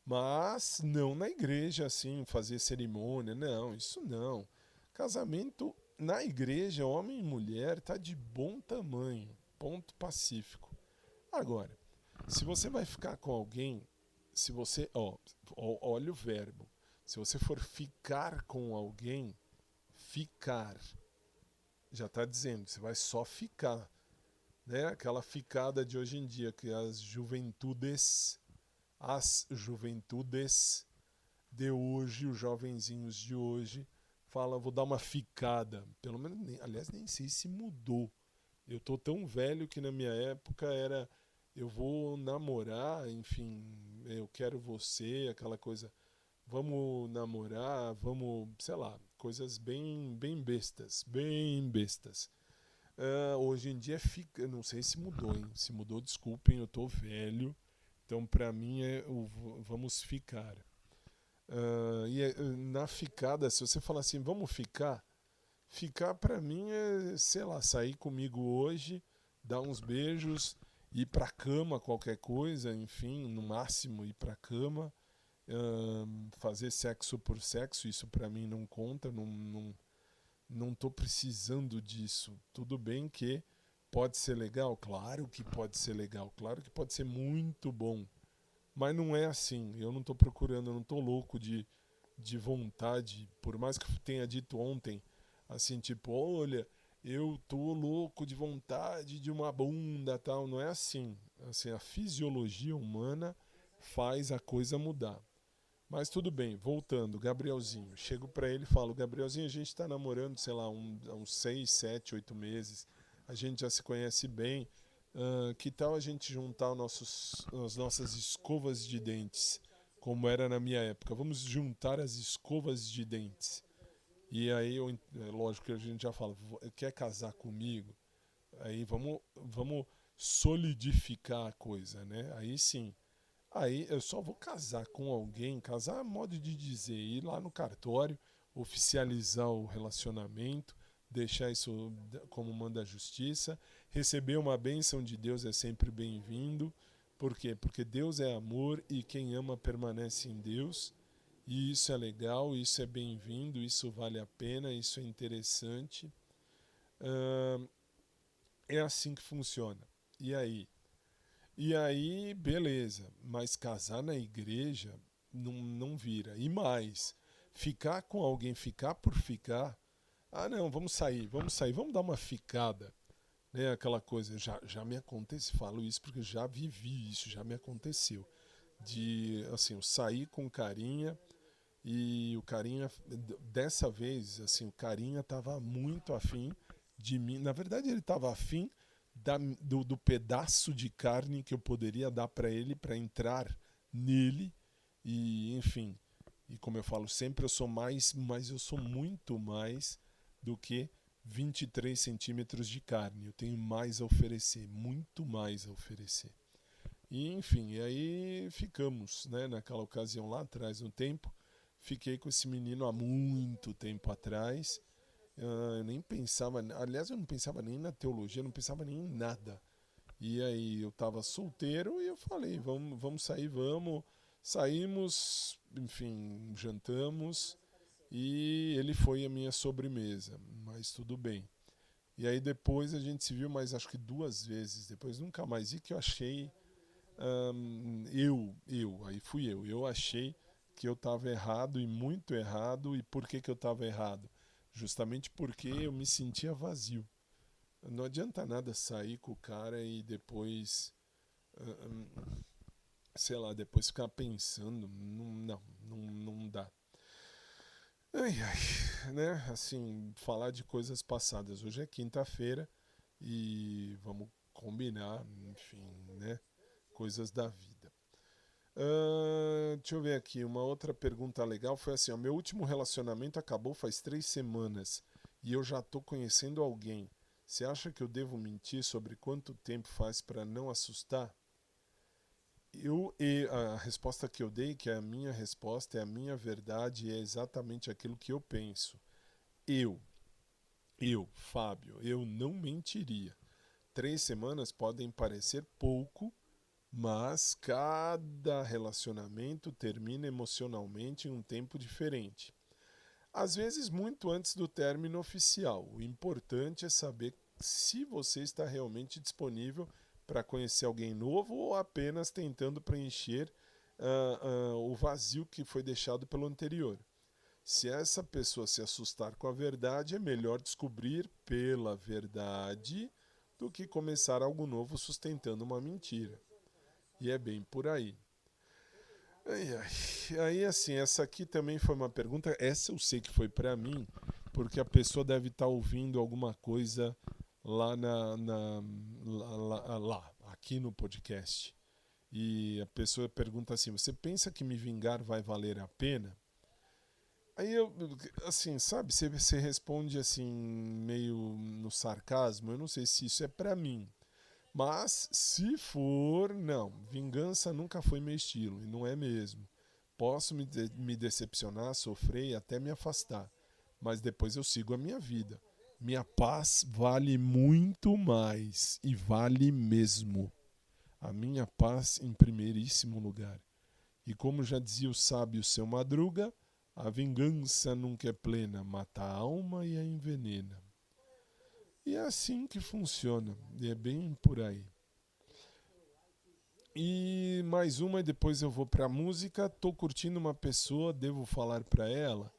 mas não na igreja, assim, fazer cerimônia, não, isso não. Casamento na igreja, homem e mulher, tá de bom tamanho, ponto pacífico. Agora, se você vai ficar com alguém, se você, olha o verbo, se você for ficar com alguém, ficar, já está dizendo, você vai só ficar, né? Aquela ficada de hoje em dia, que as juventudes de hoje, os jovenzinhos de hoje, falam: vou dar uma ficada, pelo menos, aliás, nem sei se mudou, eu tô tão velho que na minha época era: eu vou namorar, enfim, eu quero você, aquela coisa, vamos namorar, vamos, sei lá, coisas bem bestas, bem bestas. Hoje em dia fica, não sei se mudou, hein? Se mudou, desculpem, eu tô velho, então pra mim é o vamos ficar. Na ficada, se você falar assim, vamos ficar pra mim é, sei lá, sair comigo hoje, dar uns beijos, ir pra cama, qualquer coisa, enfim, no máximo ir pra cama, fazer sexo por sexo, isso pra mim não conta, não tô precisando disso. Tudo bem que pode ser legal, claro que pode ser legal, claro que pode ser muito bom, mas não é assim, eu não tô procurando, eu não tô louco de vontade, por mais que eu tenha dito ontem, assim, tipo, olha, eu tô louco de vontade de uma bunda, tal, não é assim. Assim, a fisiologia humana faz a coisa mudar. Mas tudo bem, voltando, Gabrielzinho, chego pra ele e falo: Gabrielzinho, a gente tá namorando, sei lá, uns 6, 7, 8 meses, a gente já se conhece bem, Que tal a gente juntar as nossas escovas de dentes, como era na minha época? Vamos juntar as escovas de dentes. E aí, lógico que a gente já fala, quer casar comigo? Aí vamos solidificar a coisa, né? Aí sim. Aí eu só vou casar com alguém, casar é modo de dizer, ir lá no cartório, oficializar o relacionamento, deixar isso como manda a justiça, receber uma bênção de Deus é sempre bem-vindo. Por quê? Porque Deus é amor e quem ama permanece em Deus. E isso é legal, isso é bem-vindo, isso vale a pena, isso é interessante. É assim que funciona. E aí? E aí, beleza, mas casar na igreja não vira. E mais, ficar com alguém, ficar por ficar, não, vamos sair, vamos dar uma ficada. Né, aquela coisa, já me aconteceu, falo isso porque já vivi isso, já me aconteceu. De, assim, eu sair com o carinha e o carinha, dessa vez, assim, o carinha tava muito afim de mim. Na verdade, ele tava afim do pedaço de carne que eu poderia dar para ele para entrar nele e enfim, e como eu falo sempre, eu sou mais, mas eu sou muito mais do que 23 centímetros de carne. Eu tenho mais a oferecer, muito mais a oferecer. E enfim, e aí ficamos, né, naquela ocasião lá atrás, no tempo, fiquei com esse menino há muito tempo atrás. Eu nem pensava, aliás, eu não pensava nem na teologia, não pensava nem em nada. E aí eu estava solteiro e eu falei, vamos sair, vamos. Saímos, enfim, jantamos e ele foi a minha sobremesa, mas tudo bem. E aí depois a gente se viu mais acho que 2 vezes, depois nunca mais. E que eu achei, aí fui eu achei que eu estava errado e muito errado. E por que eu estava errado? Justamente porque eu me sentia vazio. Não adianta nada sair com o cara e depois, sei lá, depois ficar pensando. Não dá. Ai, ai, né? Assim, falar de coisas passadas. Hoje é quinta-feira e vamos combinar, enfim, né? Coisas da vida. Deixa eu ver aqui, uma outra pergunta legal foi assim, ó, meu último relacionamento acabou faz 3 semanas e eu já tô conhecendo alguém. Você acha que eu devo mentir sobre quanto tempo faz para não assustar? E a resposta que eu dei, que é a minha resposta, é a minha verdade, é exatamente aquilo que eu penso. Eu, Fábio, eu não mentiria. 3 semanas podem parecer pouco, mas cada relacionamento termina emocionalmente em um tempo diferente. Às vezes muito antes do término oficial. O importante é saber se você está realmente disponível para conhecer alguém novo ou apenas tentando preencher o vazio que foi deixado pelo anterior. Se essa pessoa se assustar com a verdade, é melhor descobrir pela verdade do que começar algo novo sustentando uma mentira. E é bem por aí. Aí, assim, essa aqui também foi uma pergunta. Essa eu sei que foi pra mim, porque a pessoa deve estar ouvindo alguma coisa lá aqui no podcast. E a pessoa pergunta assim: você pensa que me vingar vai valer a pena? Aí eu, assim, sabe, você responde assim, meio no sarcasmo. Eu não sei se isso é pra mim. Mas, se for, não. Vingança nunca foi meu estilo, e não é mesmo. Posso me decepcionar, sofrer e até me afastar. Mas depois eu sigo a minha vida. Minha paz vale muito mais, e vale mesmo. A minha paz em primeiríssimo lugar. E como já dizia o sábio Seu Madruga, a vingança nunca é plena, mata a alma e a envenena. E é assim que funciona, e é bem por aí. E mais uma e depois eu vou pra música. Tô curtindo uma pessoa, devo falar pra ela?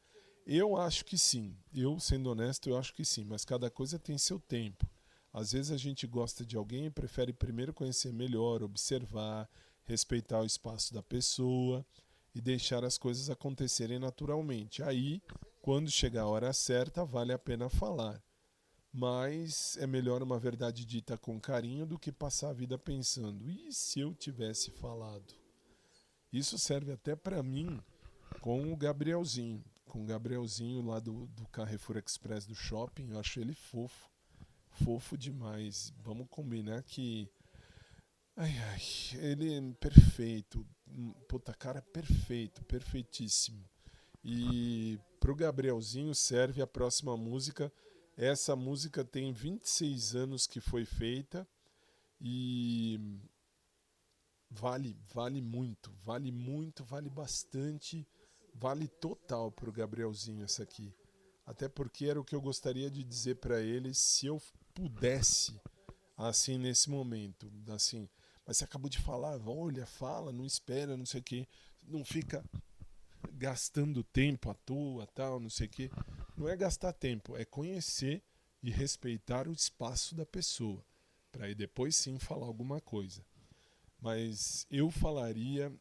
Eu acho que sim. Eu, sendo honesto, eu acho que sim, mas cada coisa tem seu tempo. Às vezes a gente gosta de alguém e prefere primeiro conhecer melhor, observar, respeitar o espaço da pessoa e deixar as coisas acontecerem naturalmente. Aí, quando chegar a hora certa, vale a pena falar. mas é melhor uma verdade dita com carinho do que passar a vida pensando, e se eu tivesse falado? Isso serve até para mim com o Gabrielzinho. Com o Gabrielzinho lá do Carrefour Express do shopping, eu acho ele fofo. Fofo demais. Vamos combinar que... Ai, ele é perfeito. Puta, cara, perfeito, perfeitíssimo. E pro Gabrielzinho serve a próxima música. Essa música tem 26 anos que foi feita e vale muito, vale bastante, vale total pro Gabrielzinho essa aqui. Até porque era o que eu gostaria de dizer para ele se eu pudesse, assim, nesse momento, assim. Mas você acabou de falar, olha, fala, não espera, não sei o quê, não fica gastando tempo à toa, tal, não sei o quê. Não é gastar tempo, é conhecer e respeitar o espaço da pessoa, para aí depois sim falar alguma coisa. Mas eu falaria,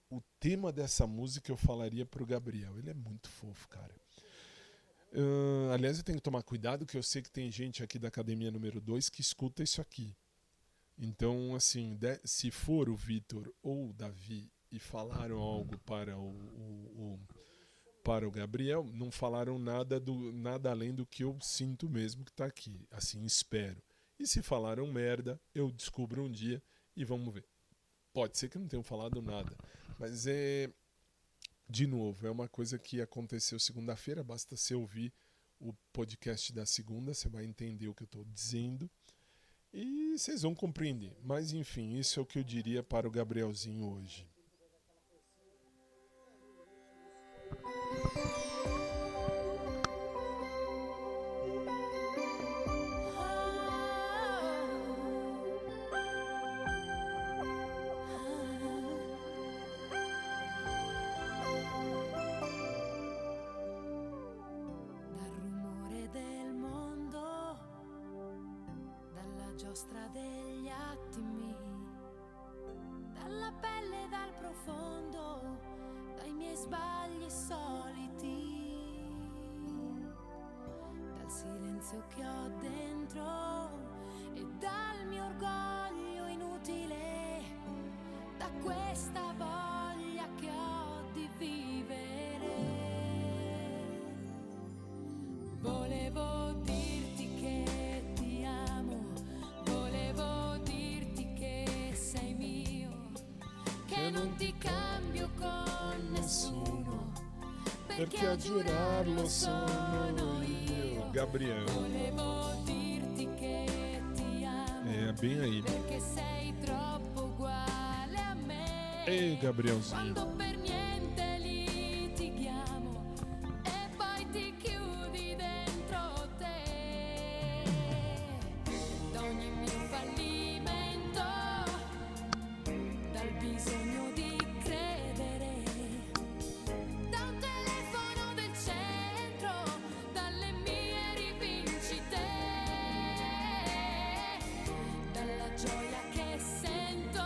o tema dessa música eu falaria pro Gabriel, ele é muito fofo, cara. Aliás, eu tenho que tomar cuidado, que eu sei que tem gente aqui da Academia número 2 que escuta isso aqui. Então, assim, se for o Vitor ou o Davi e falaram algo para o Gabriel, não falaram nada além do que eu sinto mesmo que está aqui. Assim, espero. E se falaram merda, eu descubro um dia e vamos ver. Pode ser que não tenham falado nada, mas de novo, é uma coisa que aconteceu segunda-feira, basta você ouvir o podcast da segunda, você vai entender o que eu estou dizendo e vocês vão compreender. Mas enfim, isso é o que eu diria para o Gabrielzinho hoje. Giostra degli attimi, dalla pelle, dal profondo, dai miei sbagli soliti, dal silenzio che ho dentro e dal mio orgoglio inutile, da questa voglia che ho di vivere. Volevo dirti che ti amo, volevo dirti che sei mio, che non ti cambio con nessuno, perché a giurarlo sono io. Gabriel. Volevo dirti che ti amo, É bem aí. perché sei troppo uguale a me. Ei, Gabrielzinho. Quando per niente litighiamo e poi ti chiudi dentro te, da ogni mio fallimento, dal bisogno di credere, da un telefono del centro, dalle mie rivincite, dalla gioia che sento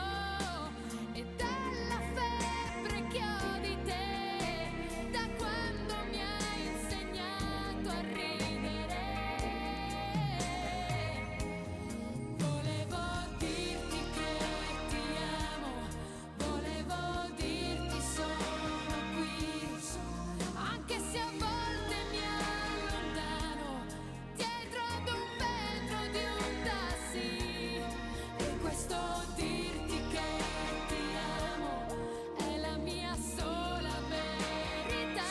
e dalla febbre che ho di te, da quando mi hai insegnato a ridere. Volevo dirti che ti amo, volevo dirti sono qui, anche se a volte mi allontano dietro ad un vetro di un taxi. E questo dirti che ti amo è la mia sola verità.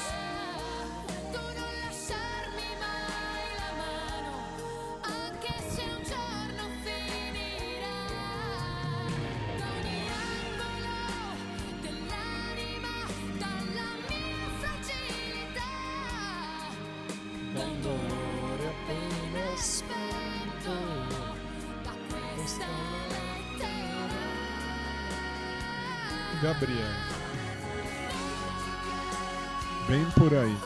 Tu non lasciarmi mai la mano, anche se un giorno finirà. Da ogni angolo dell'anima, dalla mia fragilità, Dando amore appena spento. da questa lettera. Gabriel. Bem por aí.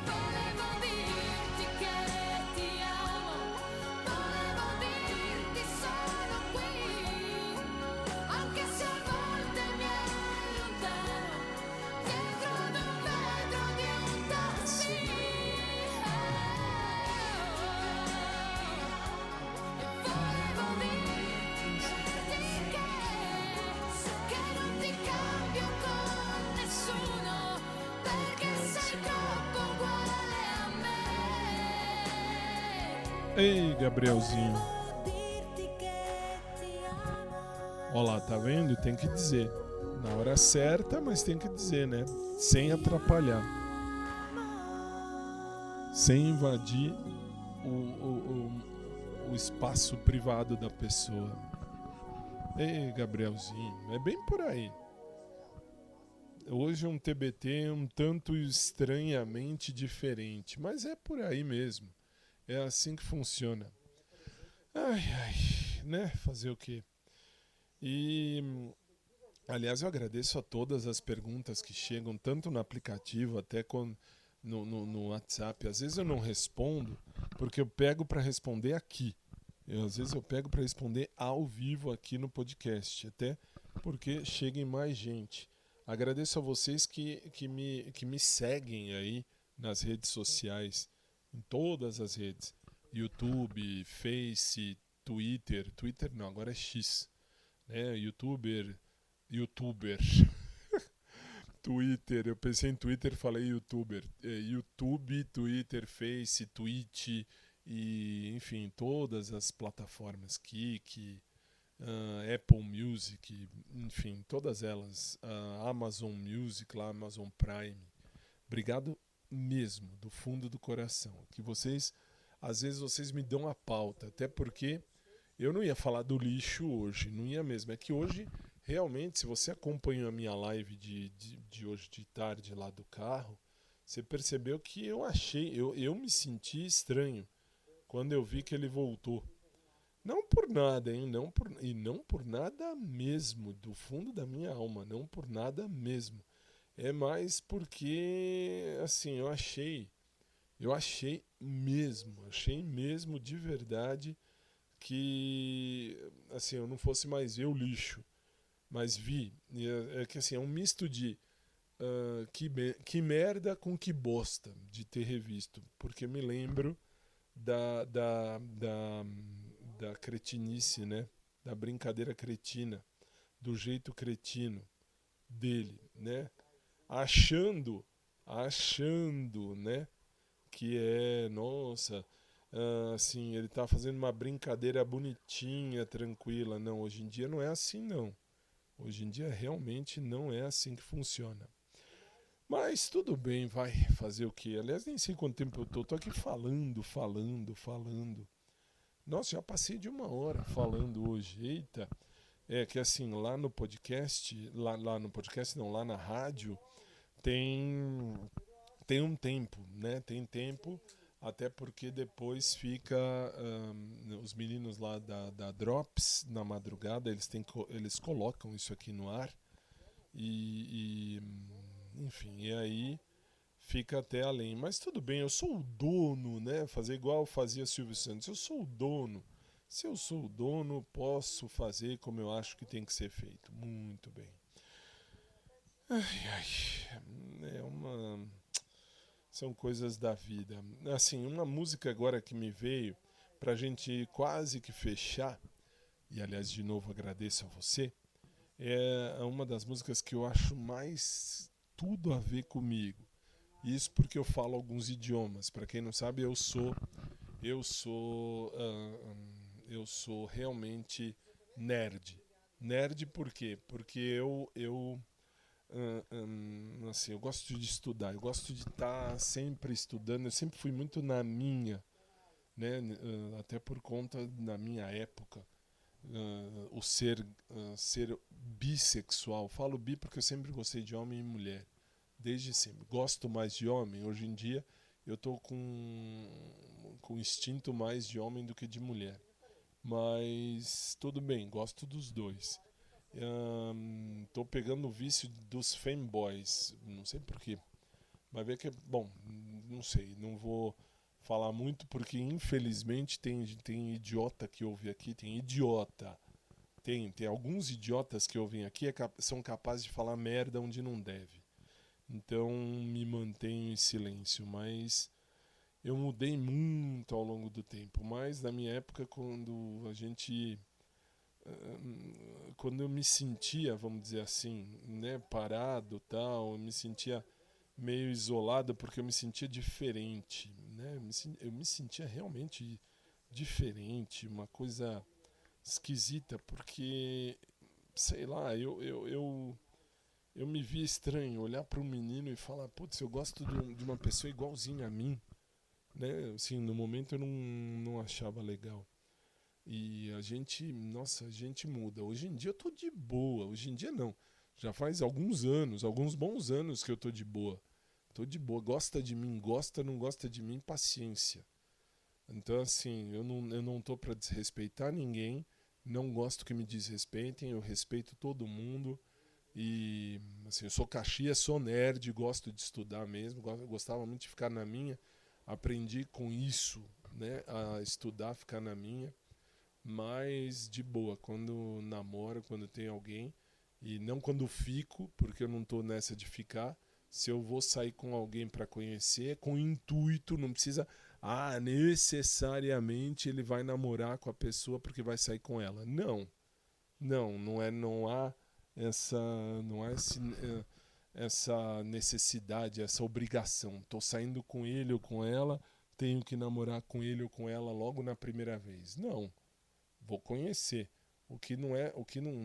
Volevo dirti che ti amo, volevo dirti sono qui, Ei, Gabrielzinho. Olha lá, tá vendo? Tem que dizer. Na hora certa, mas tem que dizer, né? Sem atrapalhar. Sem invadir o espaço privado da pessoa. Ei, Gabrielzinho. É bem por aí. Hoje é um TBT um tanto estranhamente diferente, mas é por aí mesmo. É assim que funciona. Ai, ai, né? Fazer o quê? E, aliás, eu agradeço a todas as perguntas que chegam, tanto no aplicativo até no WhatsApp. Às vezes eu não respondo, porque eu pego para responder aqui. Às vezes eu pego para responder ao vivo aqui no podcast, até porque cheguem mais gente. Agradeço a vocês que me seguem aí nas redes sociais, em todas as redes. YouTube, Face, Twitter. Twitter não, agora é X. Né? YouTuber. Twitter, eu pensei em Twitter, falei YouTuber. YouTube, Twitter, Face, Twitch e, enfim, todas as plataformas, Kik, Apple Music, enfim, todas elas, Amazon Music, lá, Amazon Prime. Obrigado mesmo, do fundo do coração. Que vocês, às vezes vocês me dão a pauta, até porque eu não ia falar do lixo hoje, não ia mesmo. É que hoje, realmente, se você acompanhou a minha live de hoje de tarde lá do carro, você percebeu que eu me senti estranho quando eu vi que ele voltou. Não por nada, hein? Não por nada mesmo, do fundo da minha alma, não por nada mesmo. É mais porque, assim, eu achei mesmo de verdade que, assim, eu não fosse mais ver o lixo, mas vi. É que, assim, é um misto de que merda com que bosta de ter revisto, porque me lembro da cretinice, né? Da brincadeira cretina, do jeito cretino dele, né? Achando, né? Que nossa, assim, ele tá fazendo uma brincadeira bonitinha, tranquila. Não, hoje em dia não é assim, não. Hoje em dia realmente não é assim que funciona. Mas tudo bem, vai fazer o quê? Aliás, nem sei quanto tempo eu tô aqui falando. Nossa, já passei de 1 hora falando hoje. Eita, é que assim, lá no podcast, lá na rádio, tem um tempo, né? Tem tempo, até porque depois fica os meninos lá da Drops, na madrugada, eles colocam isso aqui no ar enfim, e aí fica até além. Mas tudo bem, eu sou o dono, né? Fazer igual fazia Silvio Santos. Eu sou o dono. Se eu sou o dono, posso fazer como eu acho que tem que ser feito. Muito bem. São coisas da vida. Assim, uma música agora que me veio pra gente quase que fechar, e aliás, de novo agradeço a você, é uma das músicas que eu acho mais tudo a ver comigo. Isso porque eu falo alguns idiomas. Para quem não sabe, eu sou realmente nerd. Nerd por quê? Porque assim, eu gosto de estudar, eu gosto de estar sempre estudando, eu sempre fui muito na minha, né? Até por conta da minha época, o ser bissexual. Falo bi porque eu sempre gostei de homem e mulher, desde sempre. Gosto mais de homem, hoje em dia eu tô com instinto mais de homem do que de mulher, mas tudo bem, gosto dos dois. Tô pegando o vício dos fanboys, não sei porquê. Vai ver que é bom, não sei, não vou falar muito porque infelizmente tem idiota que ouve aqui, tem idiota. Tem alguns idiotas que ouvem aqui são capazes de falar merda onde não deve. Então me mantenho em silêncio, mas eu mudei muito ao longo do tempo. Mas na minha época, quando eu me sentia, vamos dizer assim, né, parado, tal, eu me sentia meio isolado porque eu me sentia diferente, né? Eu me sentia realmente diferente, uma coisa esquisita, porque, sei lá, eu me vi estranho olhar para um menino e falar, putz, eu gosto de uma pessoa igualzinha a mim, né? Assim, no momento eu não achava legal. E a gente muda. Hoje em dia eu tô de boa, hoje em dia não. Já faz alguns bons anos que eu tô de boa. Tô de boa, gosta de mim, gosta, não gosta de mim, paciência. Então, assim, eu não tô pra desrespeitar ninguém, não gosto que me desrespeitem, eu respeito todo mundo. E, assim, eu sou caxias, sou nerd, gosto de estudar mesmo, gostava muito de ficar na minha. Aprendi com isso, né, a estudar, ficar na minha. Mas, de boa, quando namoro, quando tem alguém, e não quando fico, porque eu não tô nessa de ficar. Se eu vou sair com alguém para conhecer, é com intuito, não precisa, necessariamente ele vai namorar com a pessoa porque vai sair com ela. Não há essa necessidade, essa obrigação. Tô saindo com ele ou com ela, tenho que namorar com ele ou com ela logo na primeira vez. Não, vou conhecer. O que não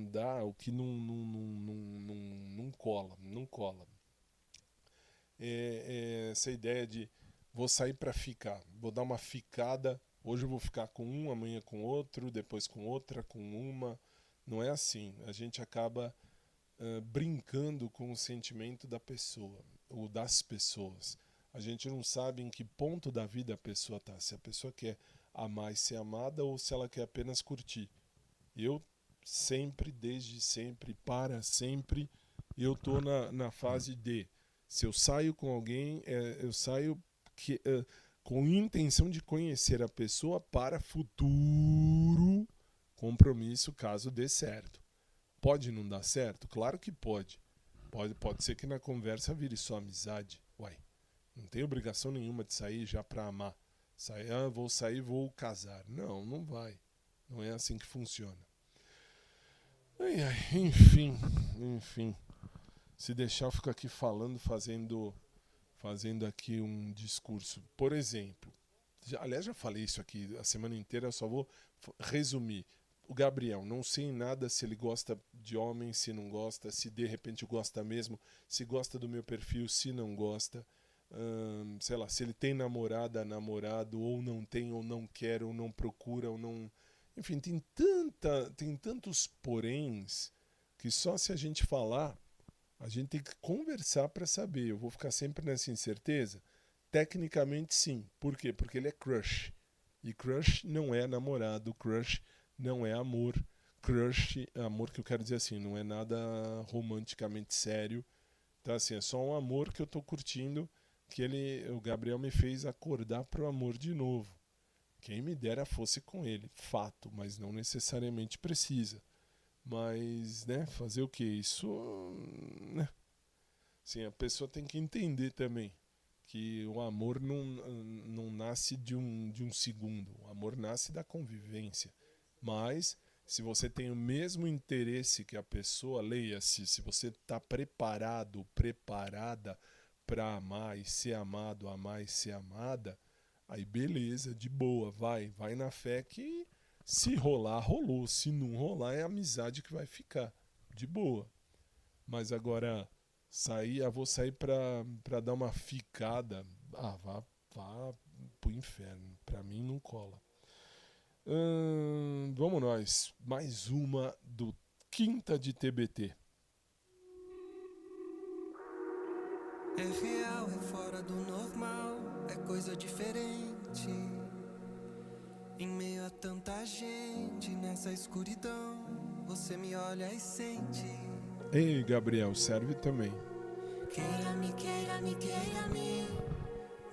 dá, o que não cola. Essa ideia de vou sair para ficar, vou dar uma ficada, hoje eu vou ficar com um, amanhã com outro, depois com outra, com uma. Não é assim. A gente acaba brincando com o sentimento da pessoa ou das pessoas. A gente não sabe em que ponto da vida a pessoa está, se a pessoa quer amar e ser amada ou se ela quer apenas curtir. Eu sempre, desde sempre, para sempre, eu tô na fase de, se eu saio com alguém, eu saio com intenção de conhecer a pessoa para futuro compromisso, caso dê certo. Pode não dar certo? Claro que pode. Pode ser que na conversa vire só amizade. Uai, não tem obrigação nenhuma de sair já para amar. Vou sair, vou casar. Não vai. Não é assim que funciona. Enfim. Se deixar, eu fico aqui falando, fazendo aqui um discurso. Por exemplo, aliás, já falei isso aqui a semana inteira, eu só vou resumir. O Gabriel, não sei nada se ele gosta de homem, se não gosta, se de repente gosta mesmo, se gosta do meu perfil, se não gosta. Sei lá, se ele tem namorado, ou não tem, ou não quer, ou não procura, ou não... Enfim, tem tantos poréns que só se a gente falar, a gente tem que conversar para saber. Eu vou ficar sempre nessa incerteza? Tecnicamente, sim. Por quê? Porque ele é crush. E crush não é namorado, crush não é amor. Crush, amor que eu quero dizer assim, não é nada romanticamente sério. Então, assim, é só um amor que eu tô curtindo, que o Gabriel me fez acordar pro amor de novo. Quem me dera fosse com ele, fato, mas não necessariamente precisa. Mas, né, fazer o quê? Isso, né? Assim, a pessoa tem que entender também que o amor não nasce de um segundo. O amor nasce da convivência. Mas, se você tem o mesmo interesse que a pessoa, leia-se, se você está preparada para amar e ser amado, amar e ser amada, aí beleza, de boa, vai na fé que se rolar, rolou. Se não rolar, é a amizade que vai ficar, de boa. Mas agora, vou sair pra dar uma ficada, vá pro inferno. Pra mim não cola. Vamos nós, mais uma do Quinta de TBT. É real, é fora do normal, é coisa diferente. Em meio a tanta gente, nessa escuridão, você me olha e sente. Ei, Gabriel, serve também. Queira-me, queira-me, queira-me,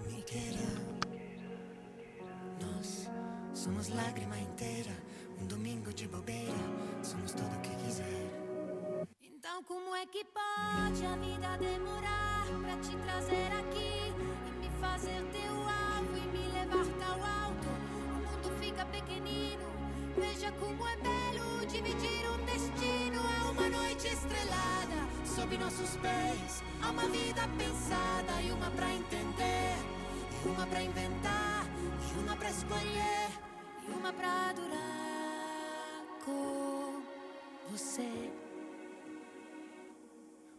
me queira. Nós somos lágrima inteira, um domingo de bobeira, somos tudo o que quiser. Então como é que pode a vida demorar pra te trazer aqui e me fazer teu alvo e me levar tão alto? O mundo fica pequenino, veja como é belo dividir um destino. Há uma noite estrelada sob nossos pés, há uma vida pensada e uma pra entender, e uma pra inventar, e uma pra escolher. e uma pra durar com você.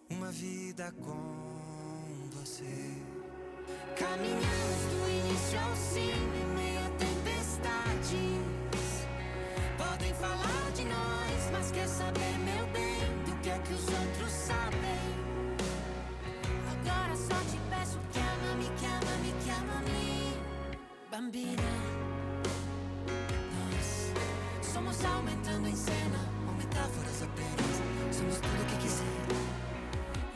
Uma vida com você. Caminhamos do início ao fim, em meio a tempestades. Podem falar de nós, mas quer saber, meu bem, do que é que os outros sabem. Agora só te peço que ama-me, que ama-me, que ama-me, bambina. Nós somos aumentando em cena, ou metáforas apenas. Somos tudo o que quiser.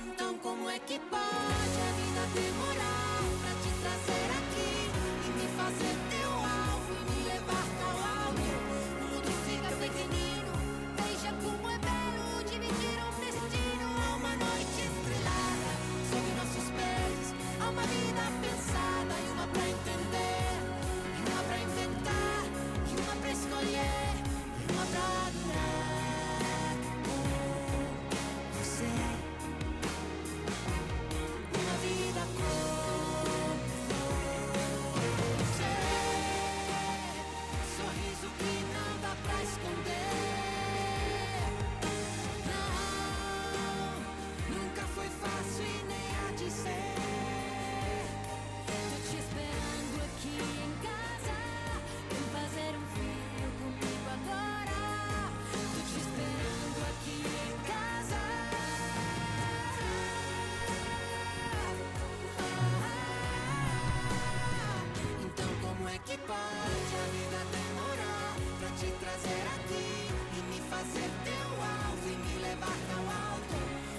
Então como é que pode a vida demorar pra te trazer aqui e me fazer teu alvo e me levar tão alto? O mundo fica pequenino, veja como é belo dividir um destino. Há uma noite estrelada sob nossos pés, há uma vida pensada e uma pra entender, e uma pra inventar, e uma pra escolher, e uma pra durar com você. Uma vida com você. Sorriso que não dá pra esconder. Não, nunca foi fácil e nem há de ser. Tô te esperando aqui em casa, vem fazer um filho comigo agora. Tô te esperando aqui em casa. Então como é que pode a vida demorar pra te trazer aqui e me fazer teu alvo e me levar tão alto?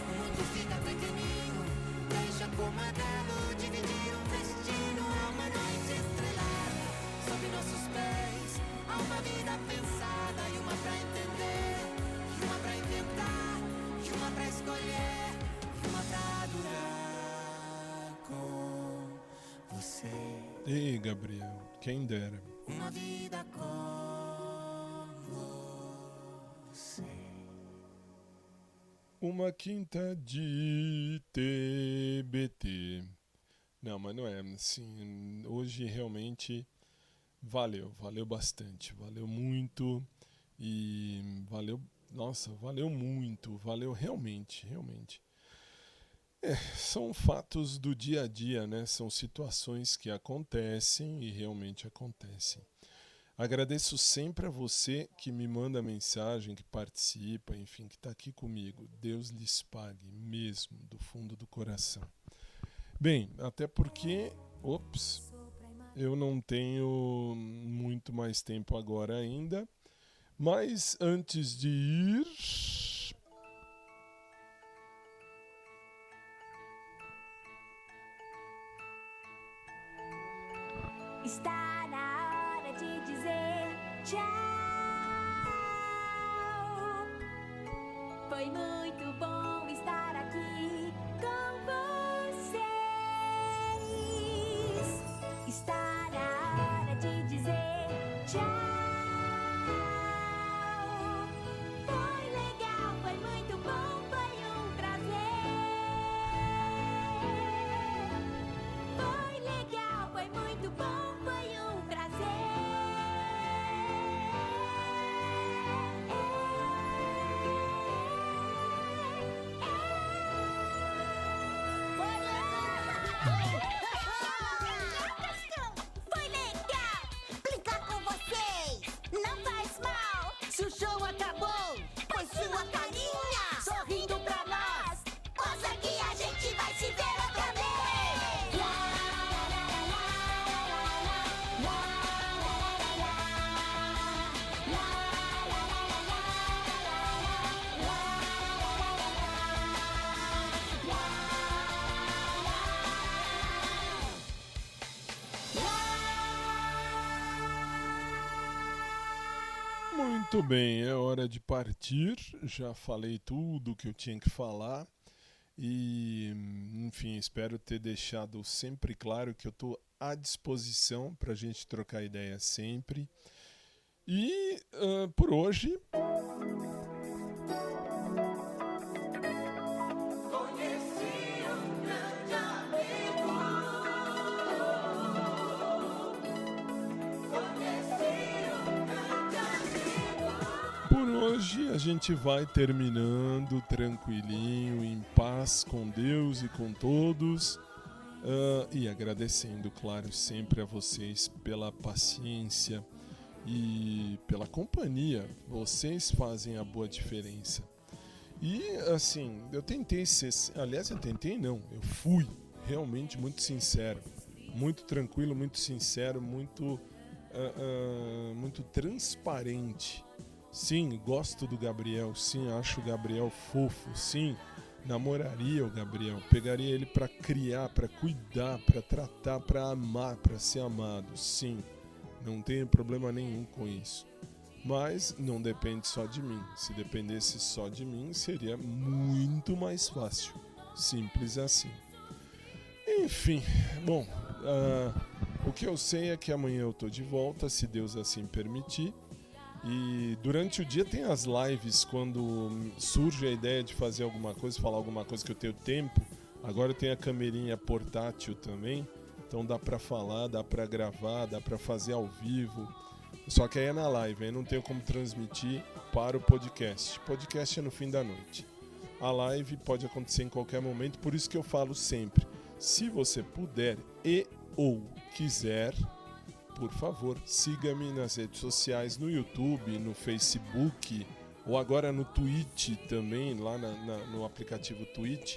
O mundo fica pequenino, deixa como é belo dividir um destino. Há uma noite estrelada sob nossos pés, há uma vida pensada e uma pra entender, e uma pra inventar, e uma pra escolher, e uma pra durar com você. Ei, Gabriel, quem dera. Uma vida com você. Uma quinta de TBT. Não, mas não é assim. Hoje realmente valeu bastante, valeu muito e valeu, nossa, valeu muito, valeu realmente. São fatos do dia a dia, né? São situações que acontecem e realmente acontecem. Agradeço sempre a você que me manda mensagem, que participa, enfim, que está aqui comigo. Deus lhes pague mesmo, do fundo do coração. Bem, até porque, eu não tenho muito mais tempo agora ainda, mas antes de ir... Está na hora de dizer tchau. Foi muito bom estar aqui com vocês. Está na hora de dizer tchau. Foi legal, foi muito bom, foi um prazer. Foi legal, foi muito bom, foi um prazer. Foi legal brincar com vocês. Não faz mal se o show acabou. Põe sua carinha sorrindo pra nós. Mostra que a gente vai se ver outra vez. Muito bem, é hora de partir. Já falei tudo que eu tinha que falar. E, enfim, espero ter deixado sempre claro que eu estou à disposição para a gente trocar ideia sempre. E por hoje. Conheci um grande amigo. hoje a gente vai terminando tranquilinho, em paz com Deus e com todos. E agradecendo, claro, sempre a vocês pela paciência e pela companhia. Vocês fazem a boa diferença. E assim, eu tentei ser... Aliás, eu fui realmente muito sincero. Muito tranquilo, muito sincero, muito transparente. Sim, gosto do Gabriel. Sim, acho o Gabriel fofo. Sim, namoraria o Gabriel. Pegaria ele pra criar, pra cuidar, pra tratar, pra amar, pra ser amado. Sim, não tenho problema nenhum com isso. Mas não depende só de mim. Se dependesse só de mim, seria muito mais fácil. Simples assim. Enfim, bom, o que eu sei é que amanhã eu tô de volta, se Deus assim permitir. E durante o dia tem as lives, quando surge a ideia de fazer alguma coisa, falar alguma coisa que eu tenho tempo. Agora eu tenho a camerinha portátil também, então dá pra falar, dá pra gravar, dá pra fazer ao vivo. Só que aí é na live, aí não tenho como transmitir para o podcast. Podcast é no fim da noite. A live pode acontecer em qualquer momento, por isso que eu falo sempre. Se você puder ou quiser, por favor, siga-me nas redes sociais, no YouTube, no Facebook, ou agora no Twitch também, lá no aplicativo Twitch.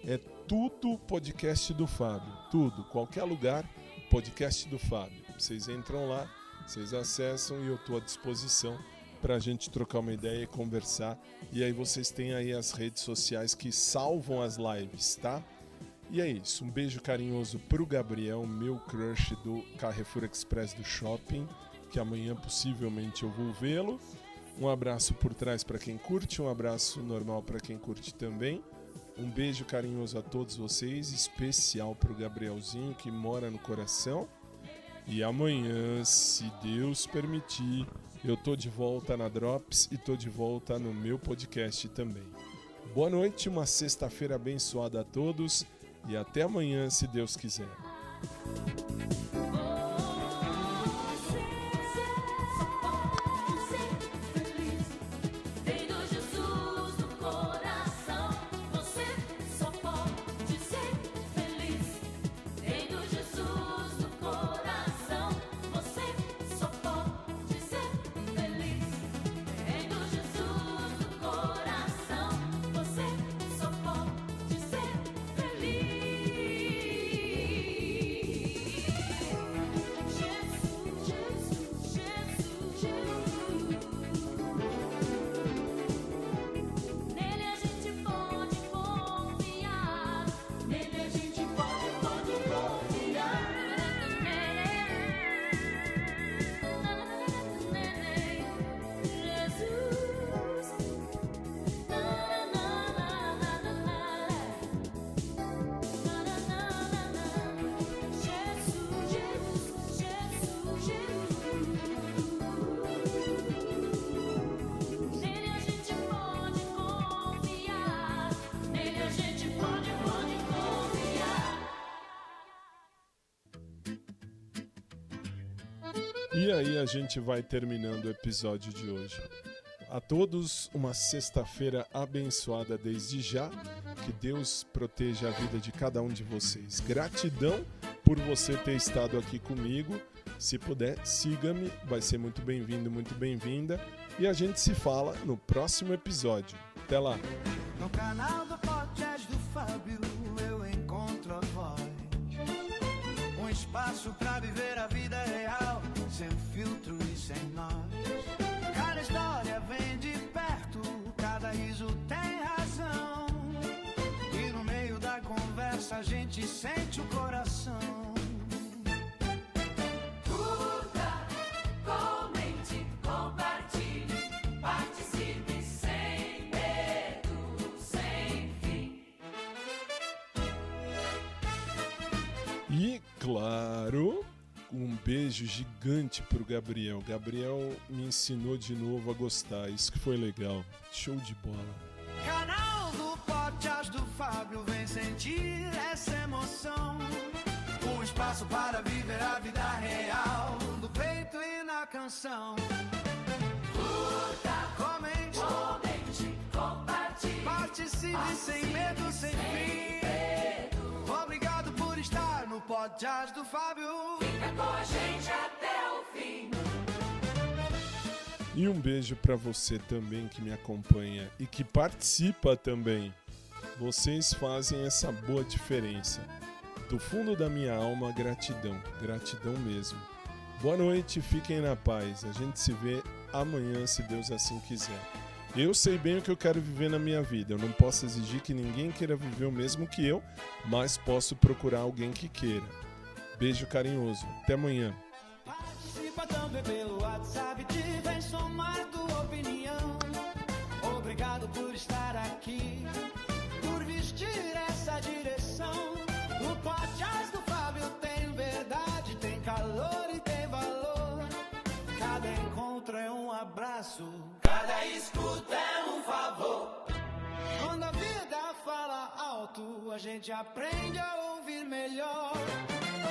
É tudo podcast do Fábio, tudo, qualquer lugar, podcast do Fábio. Vocês entram lá, vocês acessam e eu estou à disposição para a gente trocar uma ideia e conversar. E aí vocês têm aí as redes sociais que salvam as lives, tá? E é isso, um beijo carinhoso pro Gabriel, meu crush do Carrefour Express do Shopping, que amanhã possivelmente eu vou vê-lo. Um abraço por trás para quem curte, um abraço normal para quem curte também. Um beijo carinhoso a todos vocês, especial pro Gabrielzinho que mora no coração. E amanhã, se Deus permitir, eu tô de volta na Drops e tô de volta no meu podcast também. Boa noite, uma sexta-feira abençoada a todos e até amanhã, se Deus quiser. E aí a gente vai terminando o episódio de hoje. A todos, uma sexta-feira abençoada desde já. Que Deus proteja a vida de cada um de vocês. Gratidão por você ter estado aqui comigo. Se puder, siga-me, vai ser muito bem-vindo, muito bem-vinda. E a gente se fala no próximo episódio. Até lá! No canal do podcast do Fábio eu encontro a voz. Um espaço pra viver a vida real, sem filtro e sem nós. Cada história vem de perto, cada riso tem razão. E no meio da conversa a gente sente o coração. Curta, comente, compartilhe, participe sem medo, sem fim. E, claro, um beijo gigante pro Gabriel. Gabriel me ensinou de novo a gostar, isso que foi legal. Show de bola. Canal do podcast do Fábio, vem sentir essa emoção. Um espaço para viver a vida real, do peito e na canção. Curta, comente, Participe sem medo, sem fim. Obrigado por estar no podcast do Fábio. Fica com a gente até o fim. E um beijo para você também que me acompanha e que participa também. Vocês fazem essa boa diferença. Do fundo da minha alma, gratidão. Gratidão mesmo. Boa noite, fiquem na paz. A gente se vê amanhã, se Deus assim quiser. Eu sei bem o que eu quero viver na minha vida. Eu não posso exigir que ninguém queira viver o mesmo que eu, mas posso procurar alguém que queira. Beijo carinhoso. Até amanhã. Participa também pelo WhatsApp, te vem somar tua opinião. Obrigado por estar aqui, por vestir essa direção. O podcast do Fábio tem verdade, tem calor e tem valor. Cada encontro é um abraço, cada escuta é um favor. Quando a vida fala alto, a gente aprende a ouvir melhor.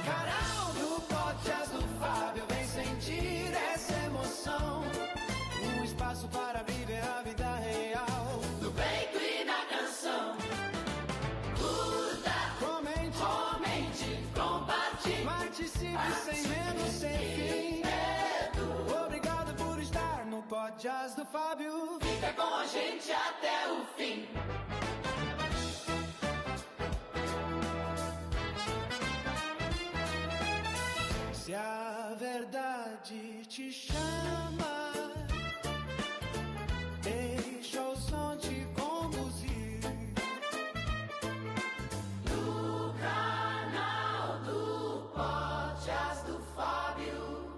Canal do podcast do Fábio, vem sentir essa emoção. Um espaço para viver a vida real, no peito e na canção. Curta, comente, compartilhe. Participe sem medo, sem fim. Obrigado por estar no podcast do Fábio. Fica com a gente até o fim. Se a verdade te chama, deixa o som te conduzir. No canal do podcast do Fábio,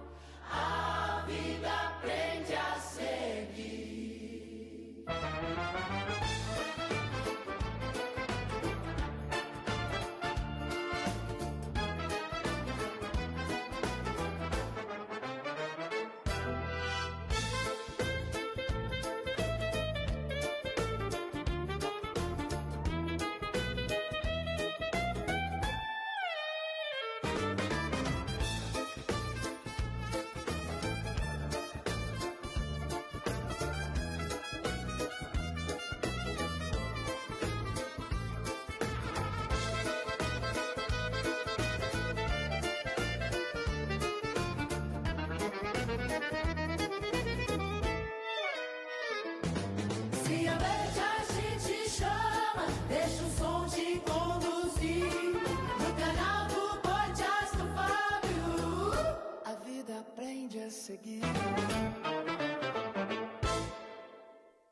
a vida aprende a seguir. Se a verdade te chama, deixa o som te conduzir. No canal do podcast do Fábio, a vida aprende a seguir.